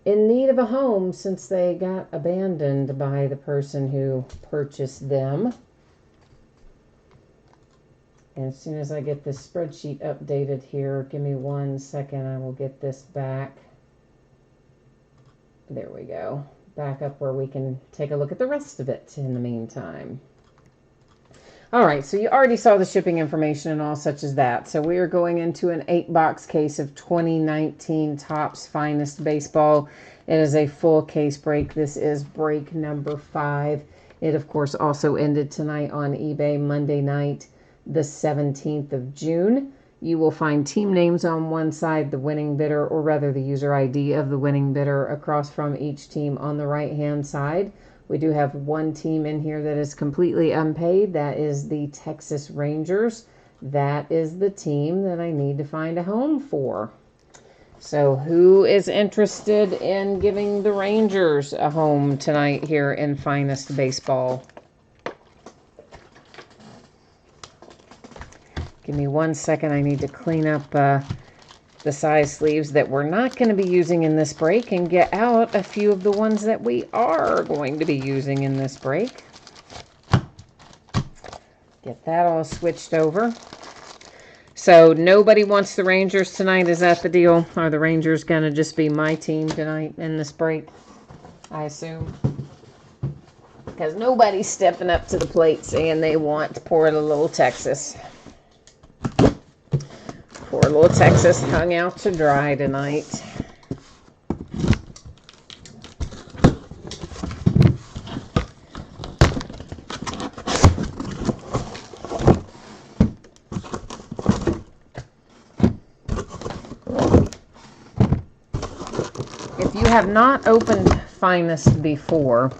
in need of a home since they got abandoned by the person who purchased them. And as soon as I get this spreadsheet updated here, give me 1 second, I will get this back. There we go. Back up where we can take a look at the rest of it in the meantime. All right, so you already saw the shipping information and all such as that. So we are going into an 8-box case of 2019 Topps Finest Baseball. It is a full case break. This is break number 5. It, of course, also ended tonight on eBay Monday night, the 17th of June. You will find team names on one side, the winning bidder, or rather the user ID of the winning bidder across from each team on the right-hand side. We do have one team in here that is completely unpaid. That is the Texas Rangers. That is the team that I need to find a home for. So who is interested in giving the Rangers a home tonight here in Finest Baseball? Give me 1 second. I need to clean up the size sleeves that we're not going to be using in this break and get out a few of the ones that we are going to be using in this break. Get that all switched over. So nobody wants the Rangers tonight. Is that the deal? Are the Rangers going to just be my team tonight in this break? I assume. Because nobody's stepping up to the plate saying they want poor little Texas. Poor little Texas hung out to dry tonight. If you have not opened Finest before,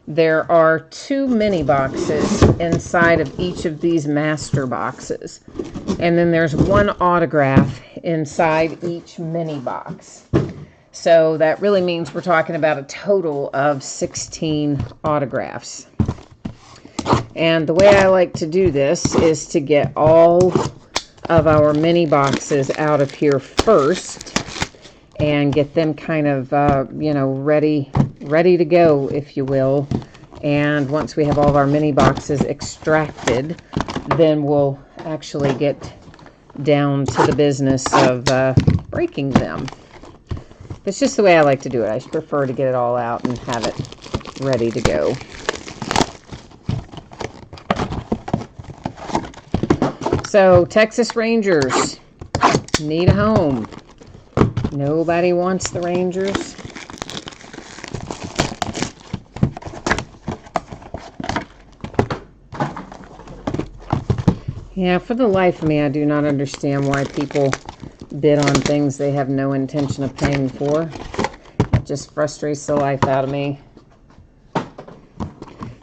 there are 2 mini boxes inside of each of these master boxes. And then there's 1 autograph inside each mini box. So that really means we're talking about a total of 16 autographs. And the way I like to do this is to get all of our mini boxes out of here first and get them kind of, ready to go, if you will. And once we have all of our mini boxes extracted, then we'll actually get down to the business of breaking them. It's just the way I like to do it. I just prefer to get it all out and have it ready to go. So, Texas Rangers need a home. Nobody wants the Rangers. Yeah, for the life of me, I do not understand why people bid on things they have no intention of paying for. It just frustrates the life out of me.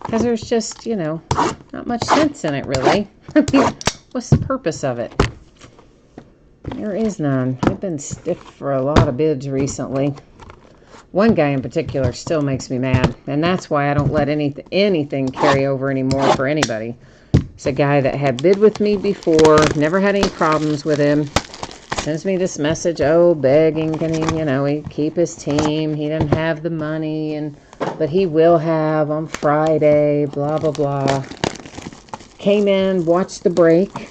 Because there's just, not much sense in it, really. I mean, what's the purpose of it? There is none. I've been stiff for a lot of bids recently. One guy in particular still makes me mad, and that's why I don't let anything carry over anymore for anybody. It's a guy that had bid with me before, never had any problems with him. Sends me this message, begging, can he, keep his team. He didn't have the money, but he will have on Friday, blah, blah, blah. Came in, watched the break,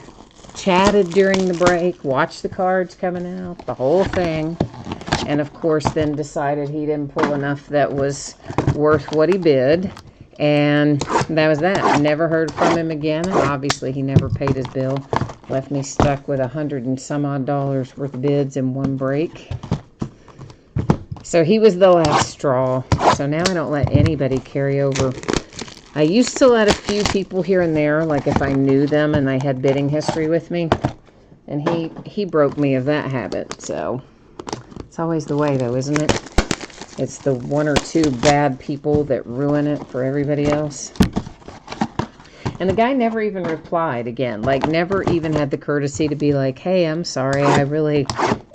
chatted during the break, watched the cards coming out, the whole thing. And of course then decided he didn't pull enough that was worth what he bid. And that was that. Never heard from him again. And obviously he never paid his bill. Left me stuck with $100 and some odd worth of bids in one break. So he was the last straw. So now I don't let anybody carry over. I used to let a few people here and there, like if I knew them and they had bidding history with me. And he broke me of that habit. So it's always the way, though, isn't it? It's the 1 or 2 bad people that ruin it for everybody else. And the guy never even replied again. Like, never even had the courtesy to be like, hey, I'm sorry, I really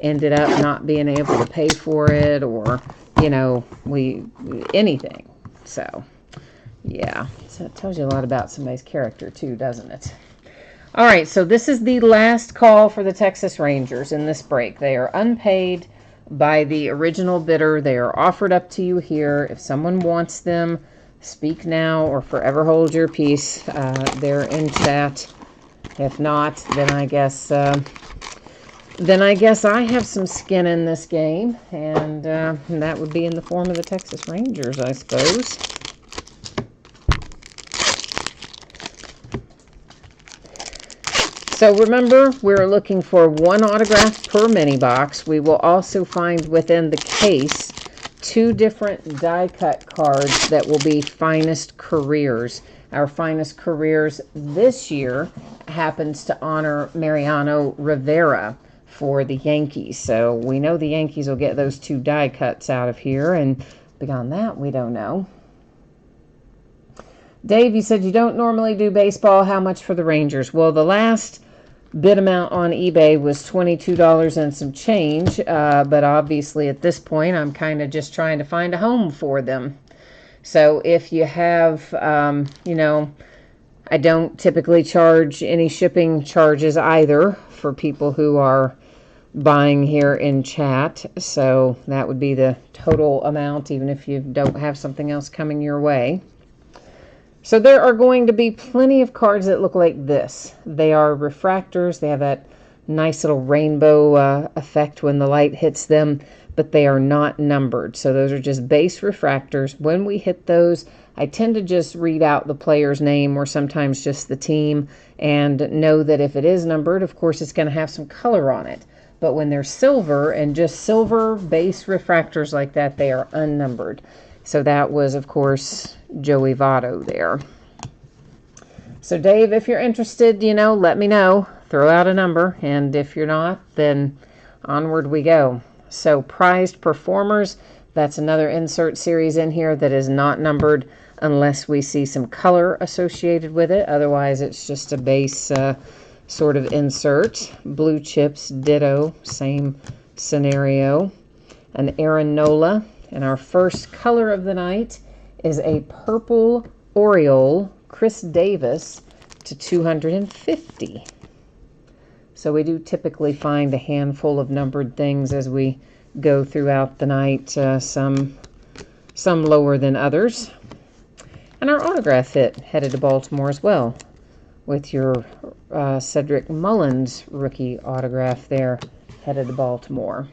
ended up not being able to pay for it, or, anything. So, yeah. So it tells you a lot about somebody's character, too, doesn't it? All right, so this is the last call for the Texas Rangers in this break. They are unpaid by the original bidder. They are offered up to you here. If someone wants them, speak now or forever hold your peace. They're in chat. If not, then I guess I have some skin in this game, and that would be in the form of the Texas Rangers, I suppose. So remember, we're looking for 1 autograph per mini box. We will also find within the case 2 different die cut cards that will be Finest Careers. Our Finest Careers this year happens to honor Mariano Rivera for the Yankees. So we know the Yankees will get those 2 die cuts out of here, and beyond that, we don't know. Dave, you said you don't normally do baseball. How much for the Rangers? Well, the last bid amount on eBay was $22 and some change, but obviously at this point I'm kind of just trying to find a home for them. So if you have, I don't typically charge any shipping charges either for people who are buying here in chat. So that would be the total amount, even if you don't have something else coming your way. So there are going to be plenty of cards that look like this. They are refractors. They have that nice little rainbow effect when the light hits them, but they are not numbered. So those are just base refractors. When we hit those, I tend to just read out the player's name or sometimes just the team, and know that if it is numbered, of course, it's going to have some color on it. But when they're silver and just silver base refractors like that, they are unnumbered. So that was, of course, Joey Votto there. So Dave, if you're interested, let me know. Throw out a number. And if you're not, then onward we go. So prized performers, that's another insert series in here that is not numbered unless we see some color associated with it. Otherwise, it's just a base sort of insert. Blue chips, ditto, same scenario. An Aaron Nola. And our first color of the night is a purple Oriole, Chris Davis, to 250. So we do typically find a handful of numbered things as we go throughout the night, some lower than others. And our autograph hit headed to Baltimore as well, with your Cedric Mullins rookie autograph there headed to Baltimore.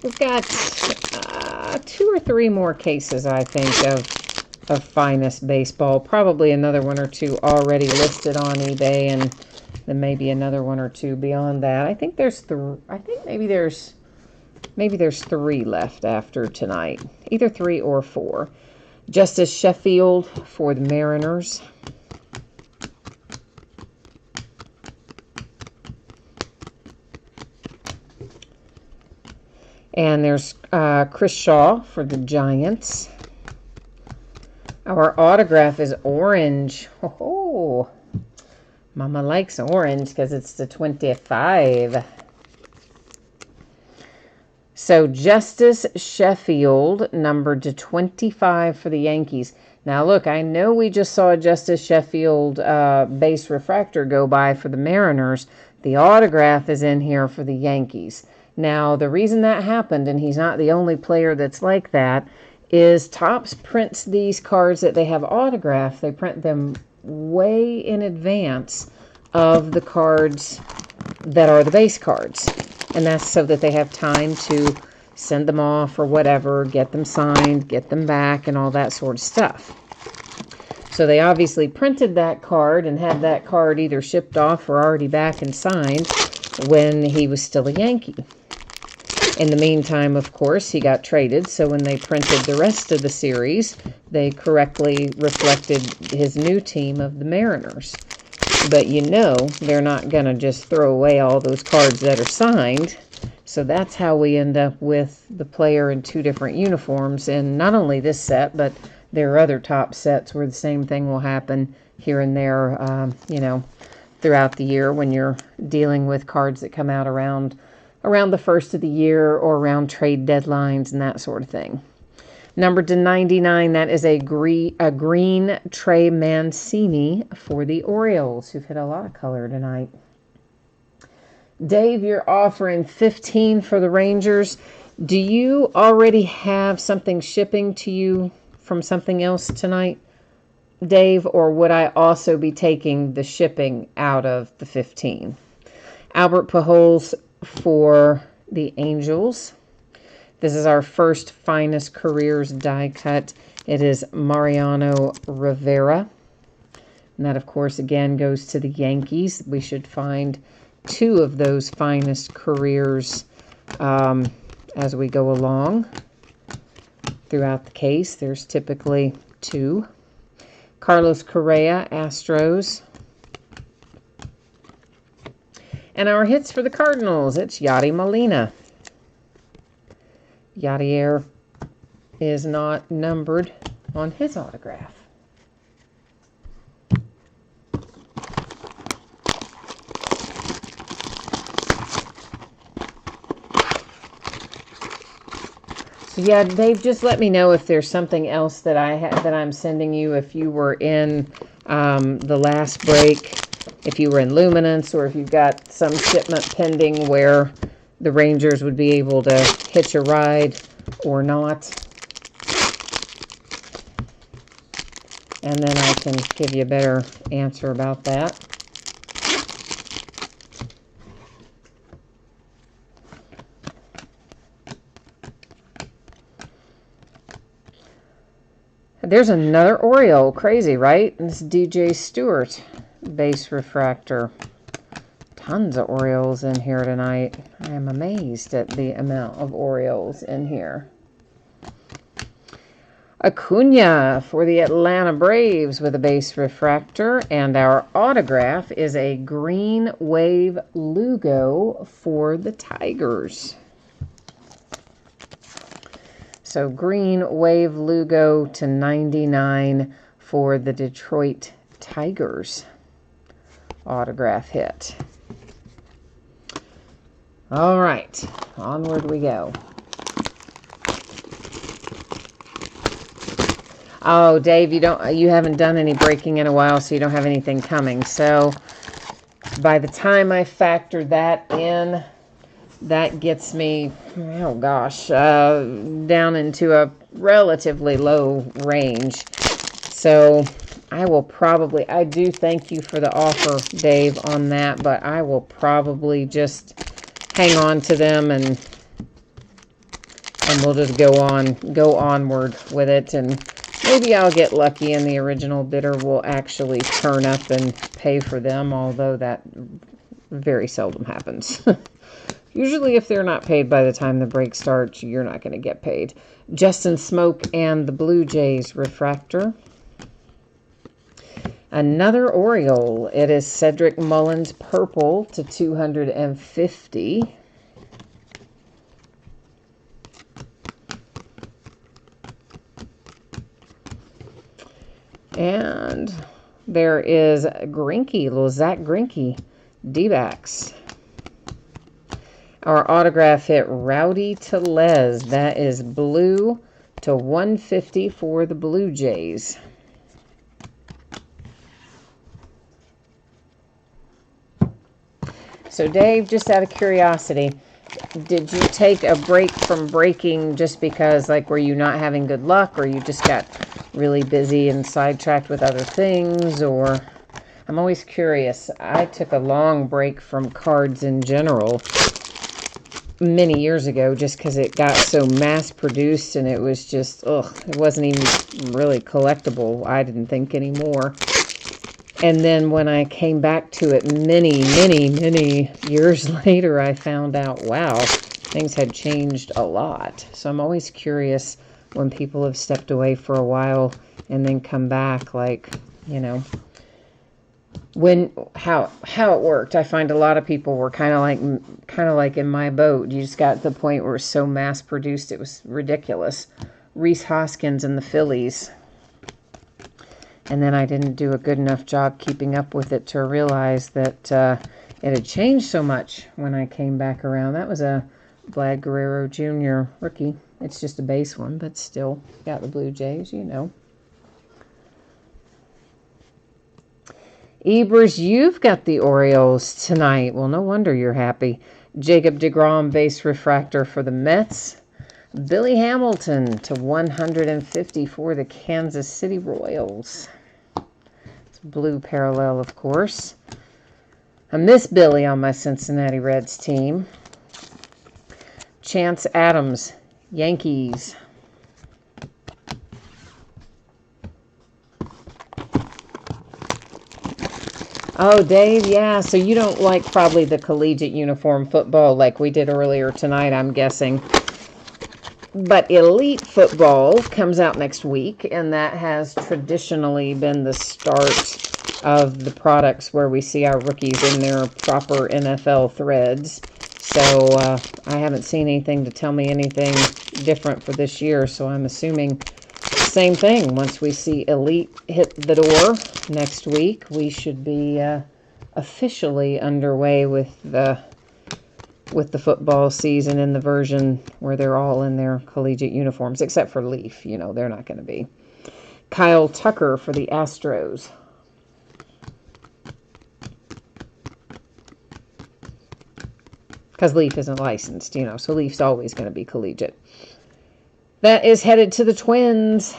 We've got 2 or 3 more cases, I think, of Finest Baseball. Probably another 1 or 2 already listed on eBay, and then maybe another 1 or 2 beyond that. I think maybe there's 3 left after tonight, either 3 or 4. Justice Sheffield for the Mariners. And there's Chris Shaw for the Giants. Our autograph is orange. Oh, Mama likes orange because it's the 25. So Justice Sheffield, numbered to 25 for the Yankees. Now look, I know we just saw Justice Sheffield base refractor go by for the Mariners. The autograph is in here for the Yankees. Now, the reason that happened, and he's not the only player that's like that, is Topps prints these cards that they have autographed. They print them way in advance of the cards that are the base cards. And that's so that they have time to send them off or whatever, get them signed, get them back, and all that sort of stuff. So they obviously printed that card and had that card either shipped off or already back and signed when he was still a Yankee. In the meantime, of course, he got traded, so when they printed the rest of the series, they correctly reflected his new team of the Mariners. But they're not going to just throw away all those cards that are signed. So that's how we end up with the player in 2 different uniforms. And not only this set, but there are other top sets where the same thing will happen here and there, throughout the year when you're dealing with cards that come out around the first of the year or around trade deadlines and that sort of thing. Numbered to 99, that is a green Trey Mancini for the Orioles, who've hit a lot of color tonight. Dave, you're offering 15 for the Rangers. Do you already have something shipping to you from something else tonight, Dave, or would I also be taking the shipping out of the 15? Albert Pujols for the Angels. This is our first Finest Careers die cut. It is Mariano Rivera. And that, of course, again goes to the Yankees. We should find 2 of those Finest Careers as we go along. Throughout the case, there's typically 2. Carlos Correa, Astros. And our hits for the Cardinals, it's Yadi Molina. Yadier is not numbered on his autograph. So yeah, Dave, just let me know if there's something else that I'm sending you. If you were in the last break, if you were in Luminance, or if you've got some shipment pending where the Rangers would be able to hitch a ride or not. And then I can give you a better answer about that. There's another Oriole. Crazy, right? This DJ Stewart base refractor. Tons of Orioles in here tonight. I am amazed at the amount of Orioles in here. Acuna for the Atlanta Braves with a base refractor. And our autograph is a Green Wave Lugo for the Tigers. So Green Wave Lugo to 99 for the Detroit Tigers. Autograph hit. All right, onward we go. Oh, Dave, you haven't done any breaking in a while, so you don't have anything coming. So by the time I factor that in, that gets me, oh gosh, down into a relatively low range. So I will probably, I do thank you for the offer, Dave, on that, but I will probably just hang on to them and we'll just go onward with it, and maybe I'll get lucky and the original bidder will actually turn up and pay for them, although that very seldom happens. Usually if they're not paid by the time the break starts, you're not going to get paid. Justin Smoke and the Blue Jays refractor. Another Oriole. It is Cedric Mullins purple to 250. And there is Greinke, little Zach Greinke, D-backs. Our autograph hit Rowdy Tellez. That is blue to 150 for the Blue Jays. So Dave, just out of curiosity, did you take a break from breaking just because, like, were you not having good luck, or you just got really busy and sidetracked with other things? Or I'm always curious. I took a long break from cards in general many years ago just because it got so mass produced and it was just, it wasn't even really collectible, I didn't think, anymore. And then when I came back to it many years later, I found out, wow, things had changed a lot. So I'm always curious when people have stepped away for a while and then come back, like, you know, how it worked. I find a lot of people were kind of like in my boat. You just got to the point where it was so mass produced, it was ridiculous. Rhys Hoskins and the Phillies. And then I didn't do a good enough job keeping up with it to realize that it had changed so much when I came back around. That was a Vlad Guerrero Jr. rookie. It's just a base one, but still got the Blue Jays, you know. Ebers, you've got the Orioles tonight. Well, no wonder you're happy. Jacob deGrom base refractor for the Mets. Billy Hamilton to 150 for the Kansas City Royals. It's blue parallel, of course. I miss Billy on my Cincinnati Reds team. Chance Adams, Yankees. Oh, Dave, yeah, so you don't like probably the collegiate uniform football like we did earlier tonight, I'm guessing. But Elite Football comes out next week, and that has traditionally been the start of the products where we see our rookies in their proper NFL threads. So I haven't seen anything to tell me anything different for this year, so I'm assuming same thing. Once we see Elite hit the door next week, we should be officially underway with the football season in the version where they're all in their collegiate uniforms, except for Leaf. You know, they're not going to be. Kyle Tucker for the Astros. Because Leaf isn't licensed, you know, so Leaf's always going to be collegiate. That is headed to the Twins.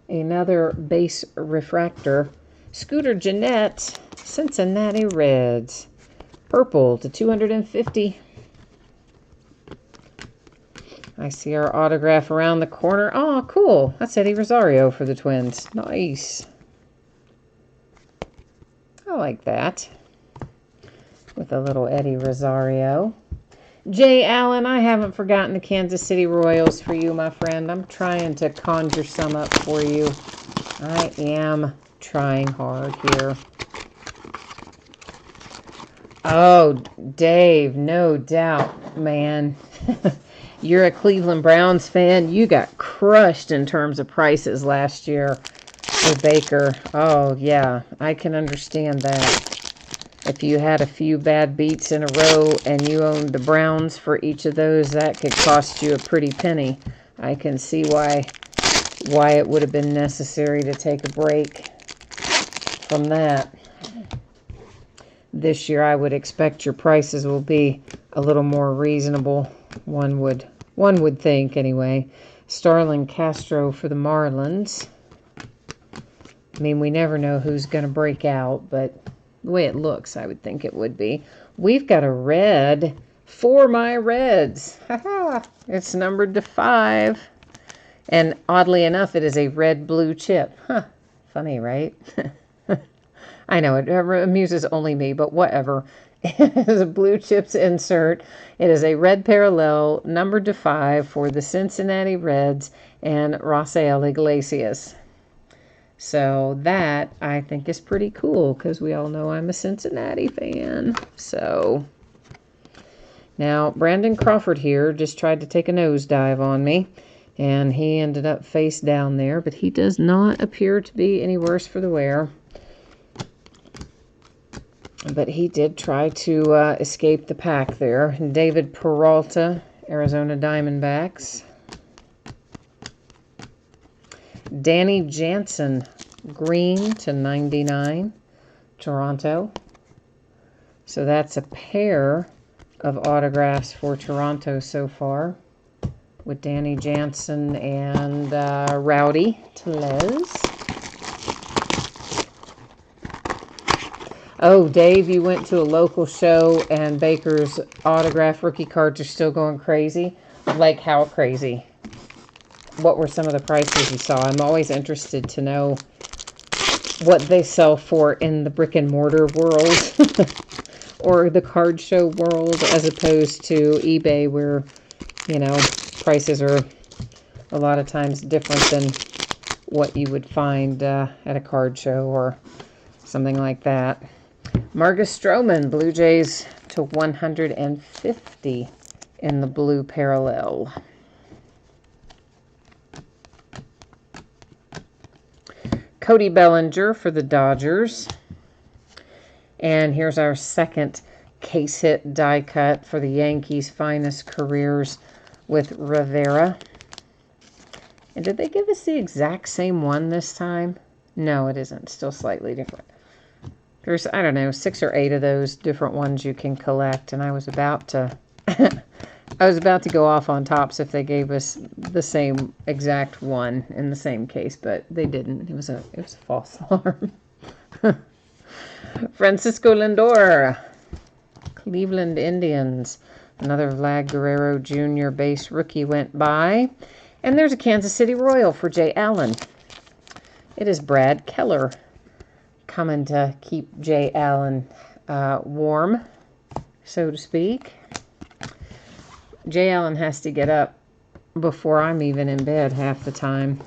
A another base refractor. Scooter Gennett, Cincinnati Reds. Purple to 250. I see our autograph around the corner. Oh, cool. That's Eddie Rosario for the Twins. Nice. I like that. With a little Eddie Rosario. Jay Allen, I haven't forgotten the Kansas City Royals for you, my friend. I'm trying to conjure some up for you. I am trying hard here. Oh, Dave, no doubt, man. You're a Cleveland Browns fan. You got crushed in terms of prices last year for Baker. Oh, yeah, I can understand that. If you had a few bad beats in a row and you owned the Browns for each of those, that could cost you a pretty penny. I can see why it would have been necessary to take a break from that. This year, I would expect your prices will be a little more reasonable. One would think, anyway. Starlin Castro for the Marlins. I mean, we never know who's going to break out, but the way it looks, I would think it would be. We've got a red for my Reds. It's numbered to 5. And oddly enough, it is a red blue chip. Huh. Funny, right? I know, it amuses only me, but whatever. It is a blue chips insert. It is a red parallel, numbered to 5 for the Cincinnati Reds and Rafael Iglesias. So that, I think, is pretty cool because we all know I'm a Cincinnati fan. So now, Brandon Crawford here just tried to take a nosedive on me, and he ended up face down there, but he does not appear to be any worse for the wear. But he did try to escape the pack there. David Peralta, Arizona Diamondbacks. Danny Jansen, green to 99, Toronto. So that's a pair of autographs for Toronto so far, with Danny Jansen and Rowdy Tellez. Oh, Dave, you went to a local show and Baker's autograph rookie cards are still going crazy? Like how crazy? What were some of the prices you saw? I'm always interested to know what they sell for in the brick and mortar world or the card show world as opposed to eBay where, you know, prices are a lot of times different than what you would find at a card show or something like that. Marcus Stroman, Blue Jays to 150 in the blue parallel. Cody Bellinger for the Dodgers. And here's our second case hit die cut for the Yankees' finest careers with Rivera. And did they give us the exact same one this time? No, it isn't. Still slightly different. There's, I don't know, 6 or 8 of those different ones you can collect, and I was about to go off on Topps if they gave us the same exact one in the same case, but they didn't. It was a false alarm. Francisco Lindor, Cleveland Indians. Another Vlad Guerrero Jr. base rookie went by. And there's a Kansas City Royal for Jay Allen. It is Brad Keller coming to keep Jay Allen warm, so to speak. Jay Allen has to get up before I'm even in bed half the time.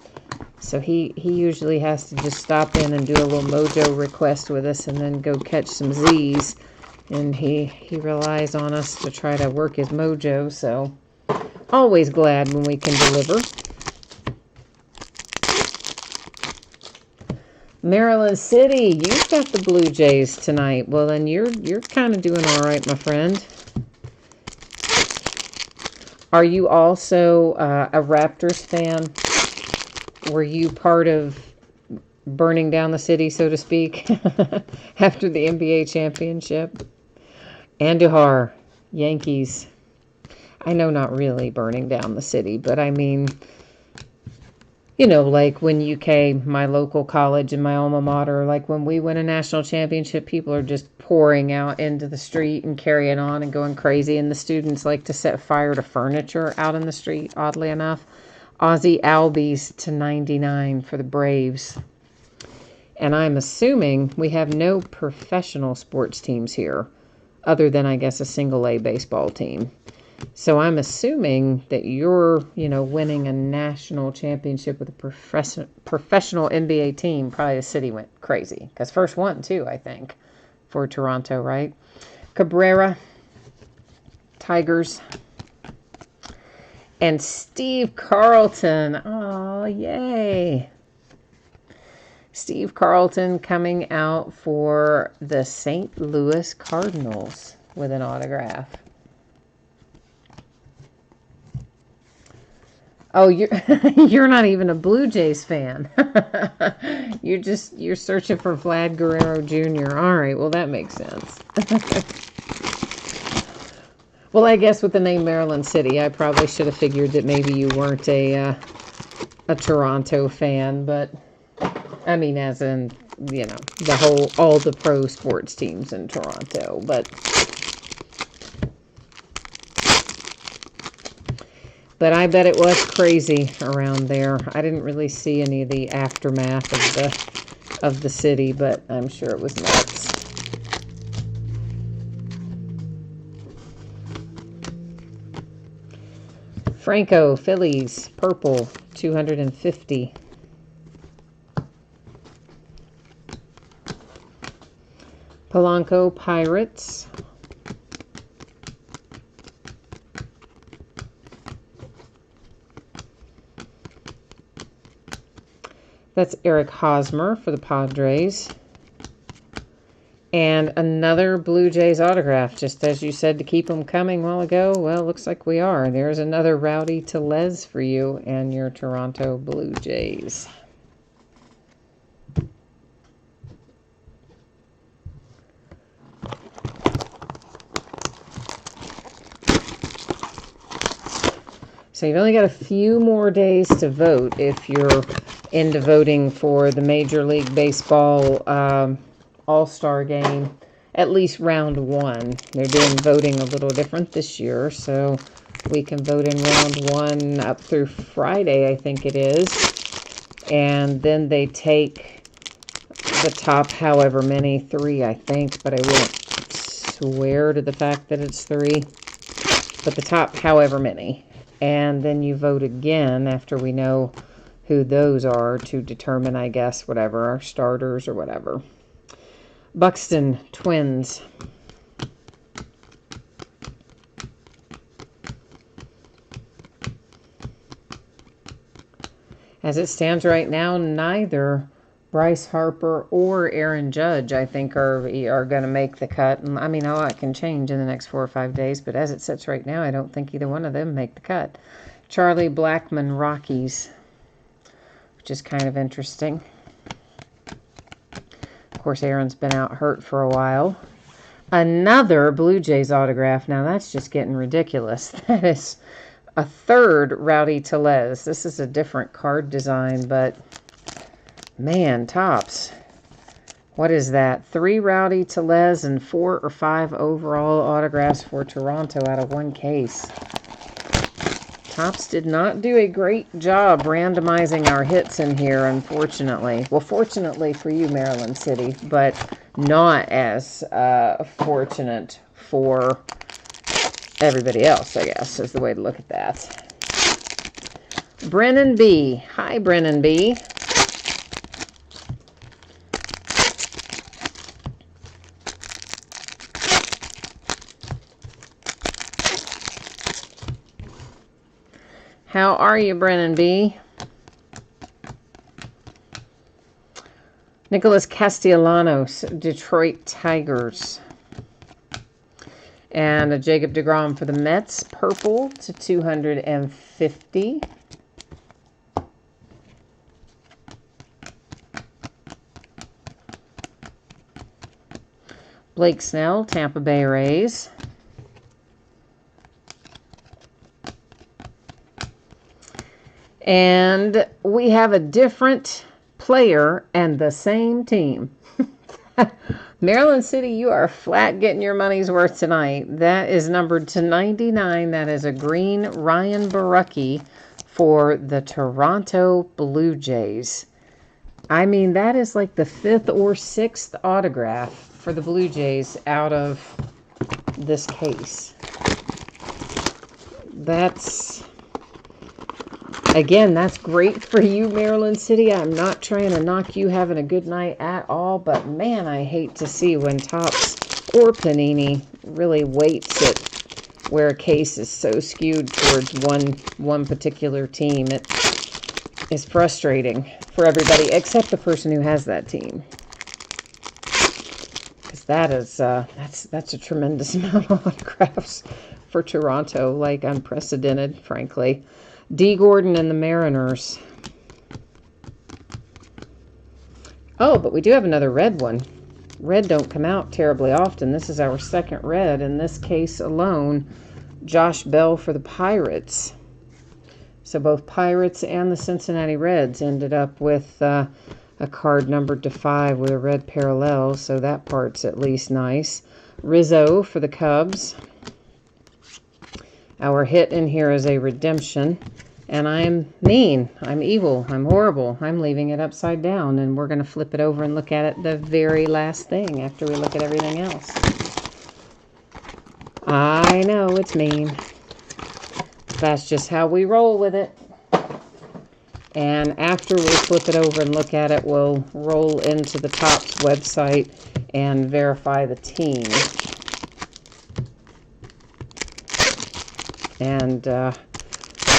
So he usually has to just stop in and do a little mojo request with us and then go catch some Z's. And he relies on us to try to work his mojo, so always glad when we can deliver. Maryland City, you've got the Blue Jays tonight. Well, then you're kind of doing all right, my friend. Are you also a Raptors fan? Were you part of burning down the city, so to speak, after the NBA championship? Andujar, Yankees. I know not really burning down the city, but I mean, like when UK, my local college and my alma mater, like when we win a national championship, people are just pouring out into the street and carrying on and going crazy. And the students like to set fire to furniture out in the street, oddly enough. Aussie Albies to 99 for the Braves. And I'm assuming we have no professional sports teams here, other than, I guess, a single A baseball team. So I'm assuming that you're, winning a national championship with a professional NBA team. Probably the city went crazy. Because first one, too, I think, for Toronto, right? Cabrera, Tigers. And Steve Carlton. Oh, yay. Steve Carlton coming out for the St. Louis Cardinals with an autograph. Oh, you're not even a Blue Jays fan. You're searching for Vlad Guerrero Jr. All right, well that makes sense. Well, I guess with the name Maryland City, I probably should have figured that maybe you weren't a Toronto fan, but I mean, as in, all the pro sports teams in Toronto, But I bet it was crazy around there. I didn't really see any of the aftermath of the city, but I'm sure it was nuts. Franco, Phillies, purple, 250. Polanco, Pirates. That's Eric Hosmer for the Padres. And another Blue Jays autograph, just as you said to keep them coming a while ago. Well, looks like we are. There's another Rowdy Tellez for you and your Toronto Blue Jays. So you've only got a few more days to vote if you're into voting for the Major League Baseball All-Star Game, at least round one. They're doing voting a little different this year, so we can vote in round one up through Friday, I think it is. And then they take the top however many, 3, I think, but I won't swear to the fact that it's 3. But the top however many. And then you vote again after we know who those are to determine, I guess, whatever, our starters or whatever. Buxton, Twins. As it stands right now, neither Bryce Harper or Aaron Judge, I think, are going to make the cut. And I mean, a lot can change in the next 4 or 5 days, but as it sits right now, I don't think either one of them make the cut. Charlie Blackmon, Rockies, which is kind of interesting. Of course, Aaron's been out hurt for a while. Another Blue Jays autograph. Now, that's just getting ridiculous. That is a third Rowdy Tellez. This is a different card design, but man, tops. What is that? 3 Rowdy Tellez and 4 or 5 overall autographs for Toronto out of one case. Topps did not do a great job randomizing our hits in here, unfortunately. Well, fortunately for you, Maryland City, but not as fortunate for everybody else, I guess, is the way to look at that. Brennan B. Hi, Brennan B. How are you, Brennan B? Nicholas Castellanos, Detroit Tigers. And a Jacob deGrom for the Mets, purple to 250. Blake Snell, Tampa Bay Rays. And we have a different player and the same team. Maryland City, you are flat getting your money's worth tonight. That is numbered to 99. That is a green Ryan Borucki for the Toronto Blue Jays. I mean, that is like the 5th or 6th autograph for the Blue Jays out of this case. That's great for you, Maryland City. I'm not trying to knock you having a good night at all, but man, I hate to see when Topps or Panini really weights it where a case is so skewed towards one particular team. It is frustrating for everybody except the person who has that team. Because that is that's a tremendous amount of autographs for Toronto, like unprecedented, frankly. D. Gordon and the Mariners. Oh, but we do have another red one. Red don't come out terribly often. This is our second red. In this case alone, Josh Bell for the Pirates. So both Pirates and the Cincinnati Reds ended up with a card numbered to 5 with a red parallel, so that part's at least nice. Rizzo for the Cubs. Our hit in here is a redemption, and I'm mean, I'm evil, I'm horrible. I'm leaving it upside down, and we're going to flip it over and look at it the very last thing after we look at everything else. I know, it's mean. That's just how we roll with it. And after we flip it over and look at it, we'll roll into the Topps website and verify the team. And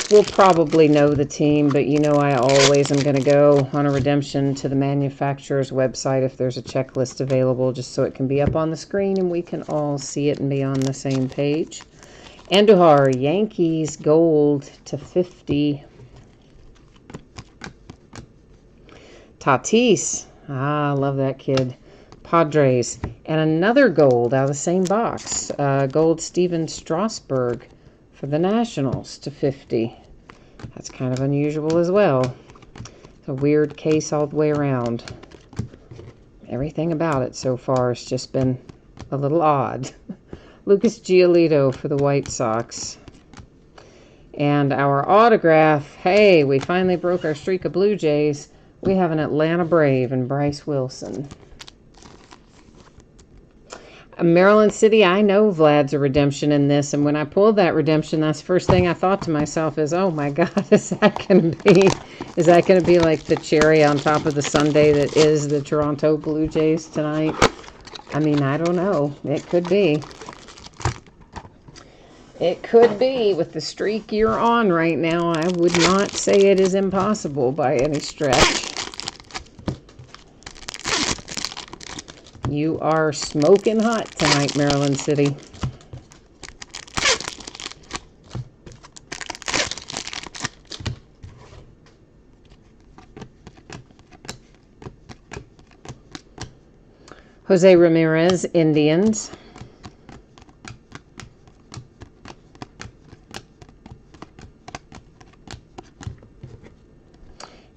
we'll probably know the team, but you know I always am going to go on a redemption to the manufacturer's website if there's a checklist available, just so it can be up on the screen and we can all see it and be on the same page. Andujar, Yankees, gold to 50. Tatis, I love that kid. Padres, and another gold out of the same box. Gold Steven Strasburg for the Nationals to 50. That's kind of unusual as well. It's a weird case all the way around. Everything about it so far has just been a little odd. Lucas Giolito for the White Sox. And our autograph, hey, we finally broke our streak of Blue Jays. We have an Atlanta Brave and Bryce Wilson. Maryland City, I know Vlad's a redemption in this, and when I pulled that redemption, that's the first thing I thought to myself is, oh my God, is that going to be like the cherry on top of the sundae that is the Toronto Blue Jays tonight? I mean, I don't know. It could be. It could be. With the streak you're on right now, I would not say it is impossible by any stretch. You are smoking hot tonight, Maryland City. Jose Ramirez, Indians.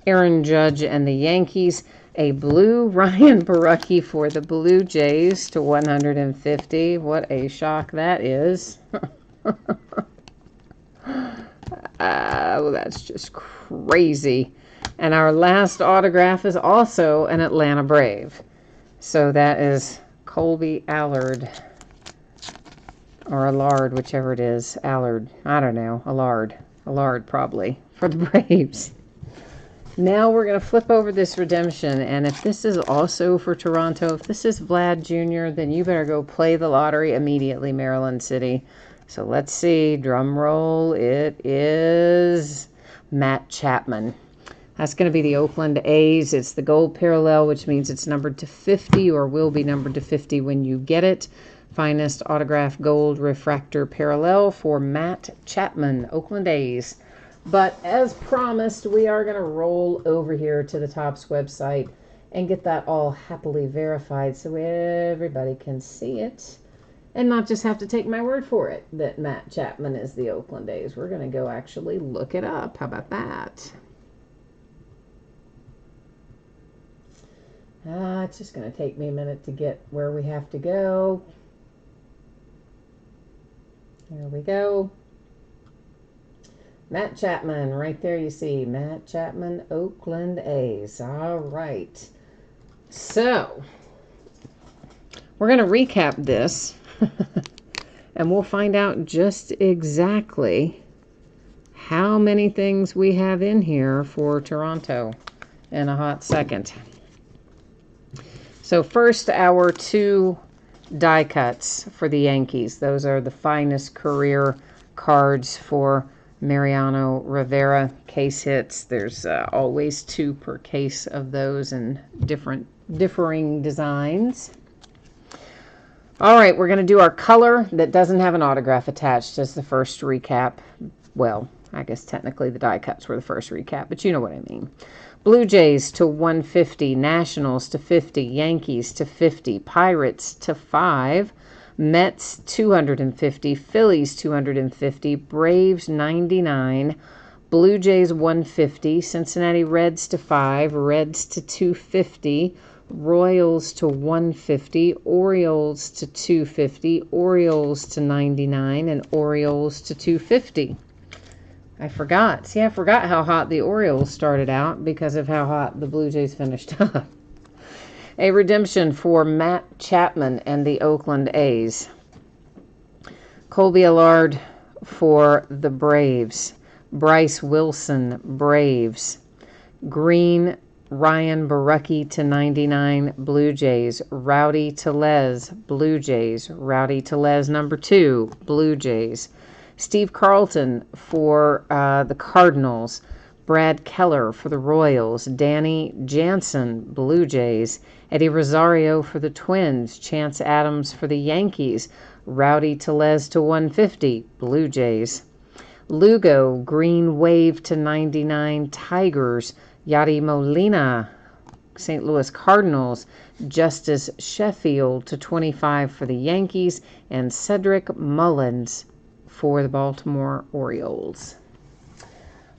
Aaron Judge and the Yankees. A blue Ryan Borucki for the Blue Jays to 150. What a shock that is. Oh, that's just crazy. And our last autograph is also an Atlanta Brave. So that is Colby Allard. Or Allard, whichever it is. Allard. I don't know. Allard. Allard, probably. For the Braves. Now we're going to flip over this redemption, and if this is also for Toronto, if this is Vlad Jr., then you better go play the lottery immediately, Maryland City. So let's see. Drum roll. It is Matt Chapman. That's going to be the Oakland A's. It's the gold parallel, which means it's numbered to 50 or will be numbered to 50 when you get it. Finest autograph gold refractor parallel for Matt Chapman, Oakland A's. But as promised, we are going to roll over here to the Topps website and get that all happily verified so everybody can see it and not just have to take my word for it that Matt Chapman is the Oakland A's. We're going to go actually look it up. How about that? It's just going to take me a minute to get where we have to go. There we go. Matt Chapman, right there you see. Matt Chapman, Oakland A's. All right. So, we're going to recap this. And we'll find out just exactly how many things we have in here for Toronto in a hot second. So first, our 2 die cuts for the Yankees. Those are the finest career cards for Mariano Rivera. Case hits. There's always 2 per case of those in differing designs. All right, we're going to do our color that doesn't have an autograph attached as the first recap. Well, I guess technically the die cuts were the first recap, but you know what I mean. Blue Jays to 150, Nationals to 50, Yankees to 50, Pirates to 5, Mets 250, Phillies 250, Braves 99, Blue Jays 150, Cincinnati Reds to 5, Reds to 250, Royals to 150, Orioles to 250, Orioles to 99, and Orioles to 250. I forgot. See, I forgot how hot the Orioles started out because of how hot the Blue Jays finished up. A redemption for Matt Chapman and the Oakland A's. Colby Allard for the Braves. Bryce Wilson, Braves. Green, Ryan Borucki to 99, Blue Jays. Rowdy Tellez, Blue Jays. Rowdy Tellez number 2, Blue Jays. Steve Carlton for the Cardinals. Brad Keller for the Royals. Danny Jansen, Blue Jays. Eddie Rosario for the Twins. Chance Adams for the Yankees. Rowdy Tellez to 150, Blue Jays. Lugo, Green Wave to 99, Tigers. Yadi Molina, St. Louis Cardinals. Justice Sheffield to 25 for the Yankees. And Cedric Mullins for the Baltimore Orioles.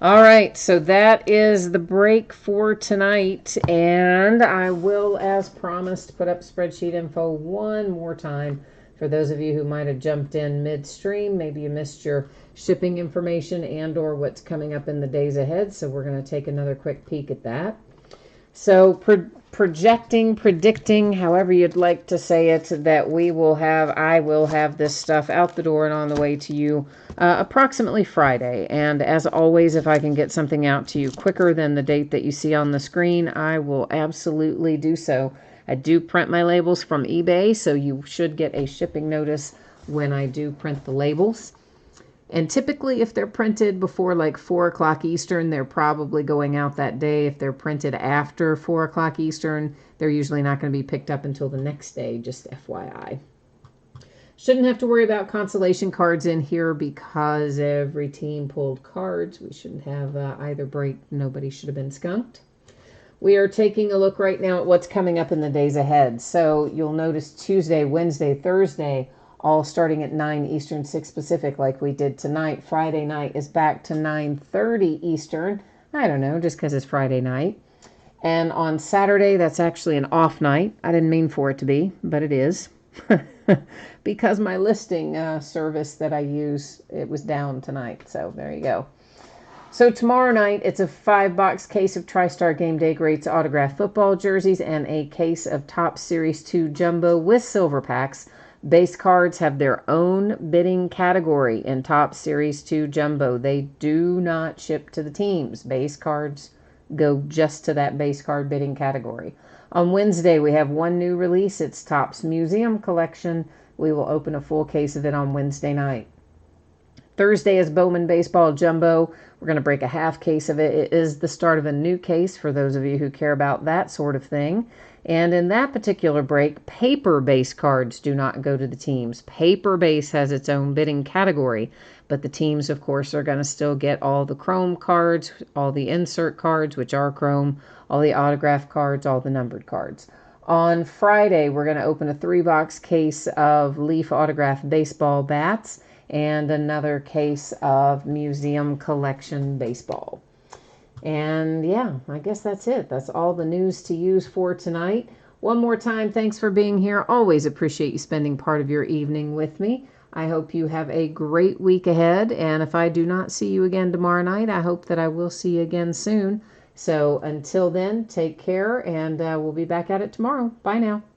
All right, so that is the break for tonight, and I will, as promised, put up spreadsheet info one more time for those of you who might have jumped in midstream. Maybe you missed your shipping information and or what's coming up in the days ahead, so we're going to take another quick peek at that. So predicting, however you'd like to say it, that I will have this stuff out the door and on the way to you approximately Friday. And as always, if I can get something out to you quicker than the date that you see on the screen, I will absolutely do so. I do print my labels from eBay, so you should get a shipping notice when I do print the labels. And typically, if they're printed before like 4 o'clock Eastern, they're probably going out that day. If they're printed after 4 o'clock Eastern, they're usually not going to be picked up until the next day, just FYI. Shouldn't have to worry about consolation cards in here because every team pulled cards. We shouldn't have either break. Nobody should have been skunked. We are taking a look right now at what's coming up in the days ahead. So you'll notice Tuesday, Wednesday, Thursday, all starting at 9 Eastern, 6 Pacific like we did tonight. Friday night is back to 9:30 Eastern. I don't know, just because it's Friday night. And on Saturday, that's actually an off night. I didn't mean for it to be, but it is. Because my listing service that I use, it was down tonight. So there you go. So tomorrow night, it's a 5-box case of TriStar Game Day Greats autographed football jerseys and a case of Topps Series 2 Jumbo with silver packs. Base cards have their own bidding category in Topps Series 2 Jumbo. They do not ship to the teams. Base cards go just to that base card bidding category. On Wednesday, we have one new release. It's Topps Museum Collection. We will open a full case of it on Wednesday night. Thursday is Bowman Baseball Jumbo. We're going to break a half case of it. It is the start of a new case for those of you who care about that sort of thing. And in that particular break, paper base cards do not go to the teams. Paper base has its own bidding category, but the teams, of course, are going to still get all the chrome cards, all the insert cards, which are chrome, all the autograph cards, all the numbered cards. On Friday, we're going to open a 3-box case of Leaf autographed baseball bats and another case of Museum Collection baseball. And yeah, I guess that's it. That's all the news to use for tonight. One more time, thanks for being here. Always appreciate you spending part of your evening with me. I hope you have a great week ahead. And if I do not see you again tomorrow night, I hope that I will see you again soon. So until then, take care, and we'll be back at it tomorrow. Bye now.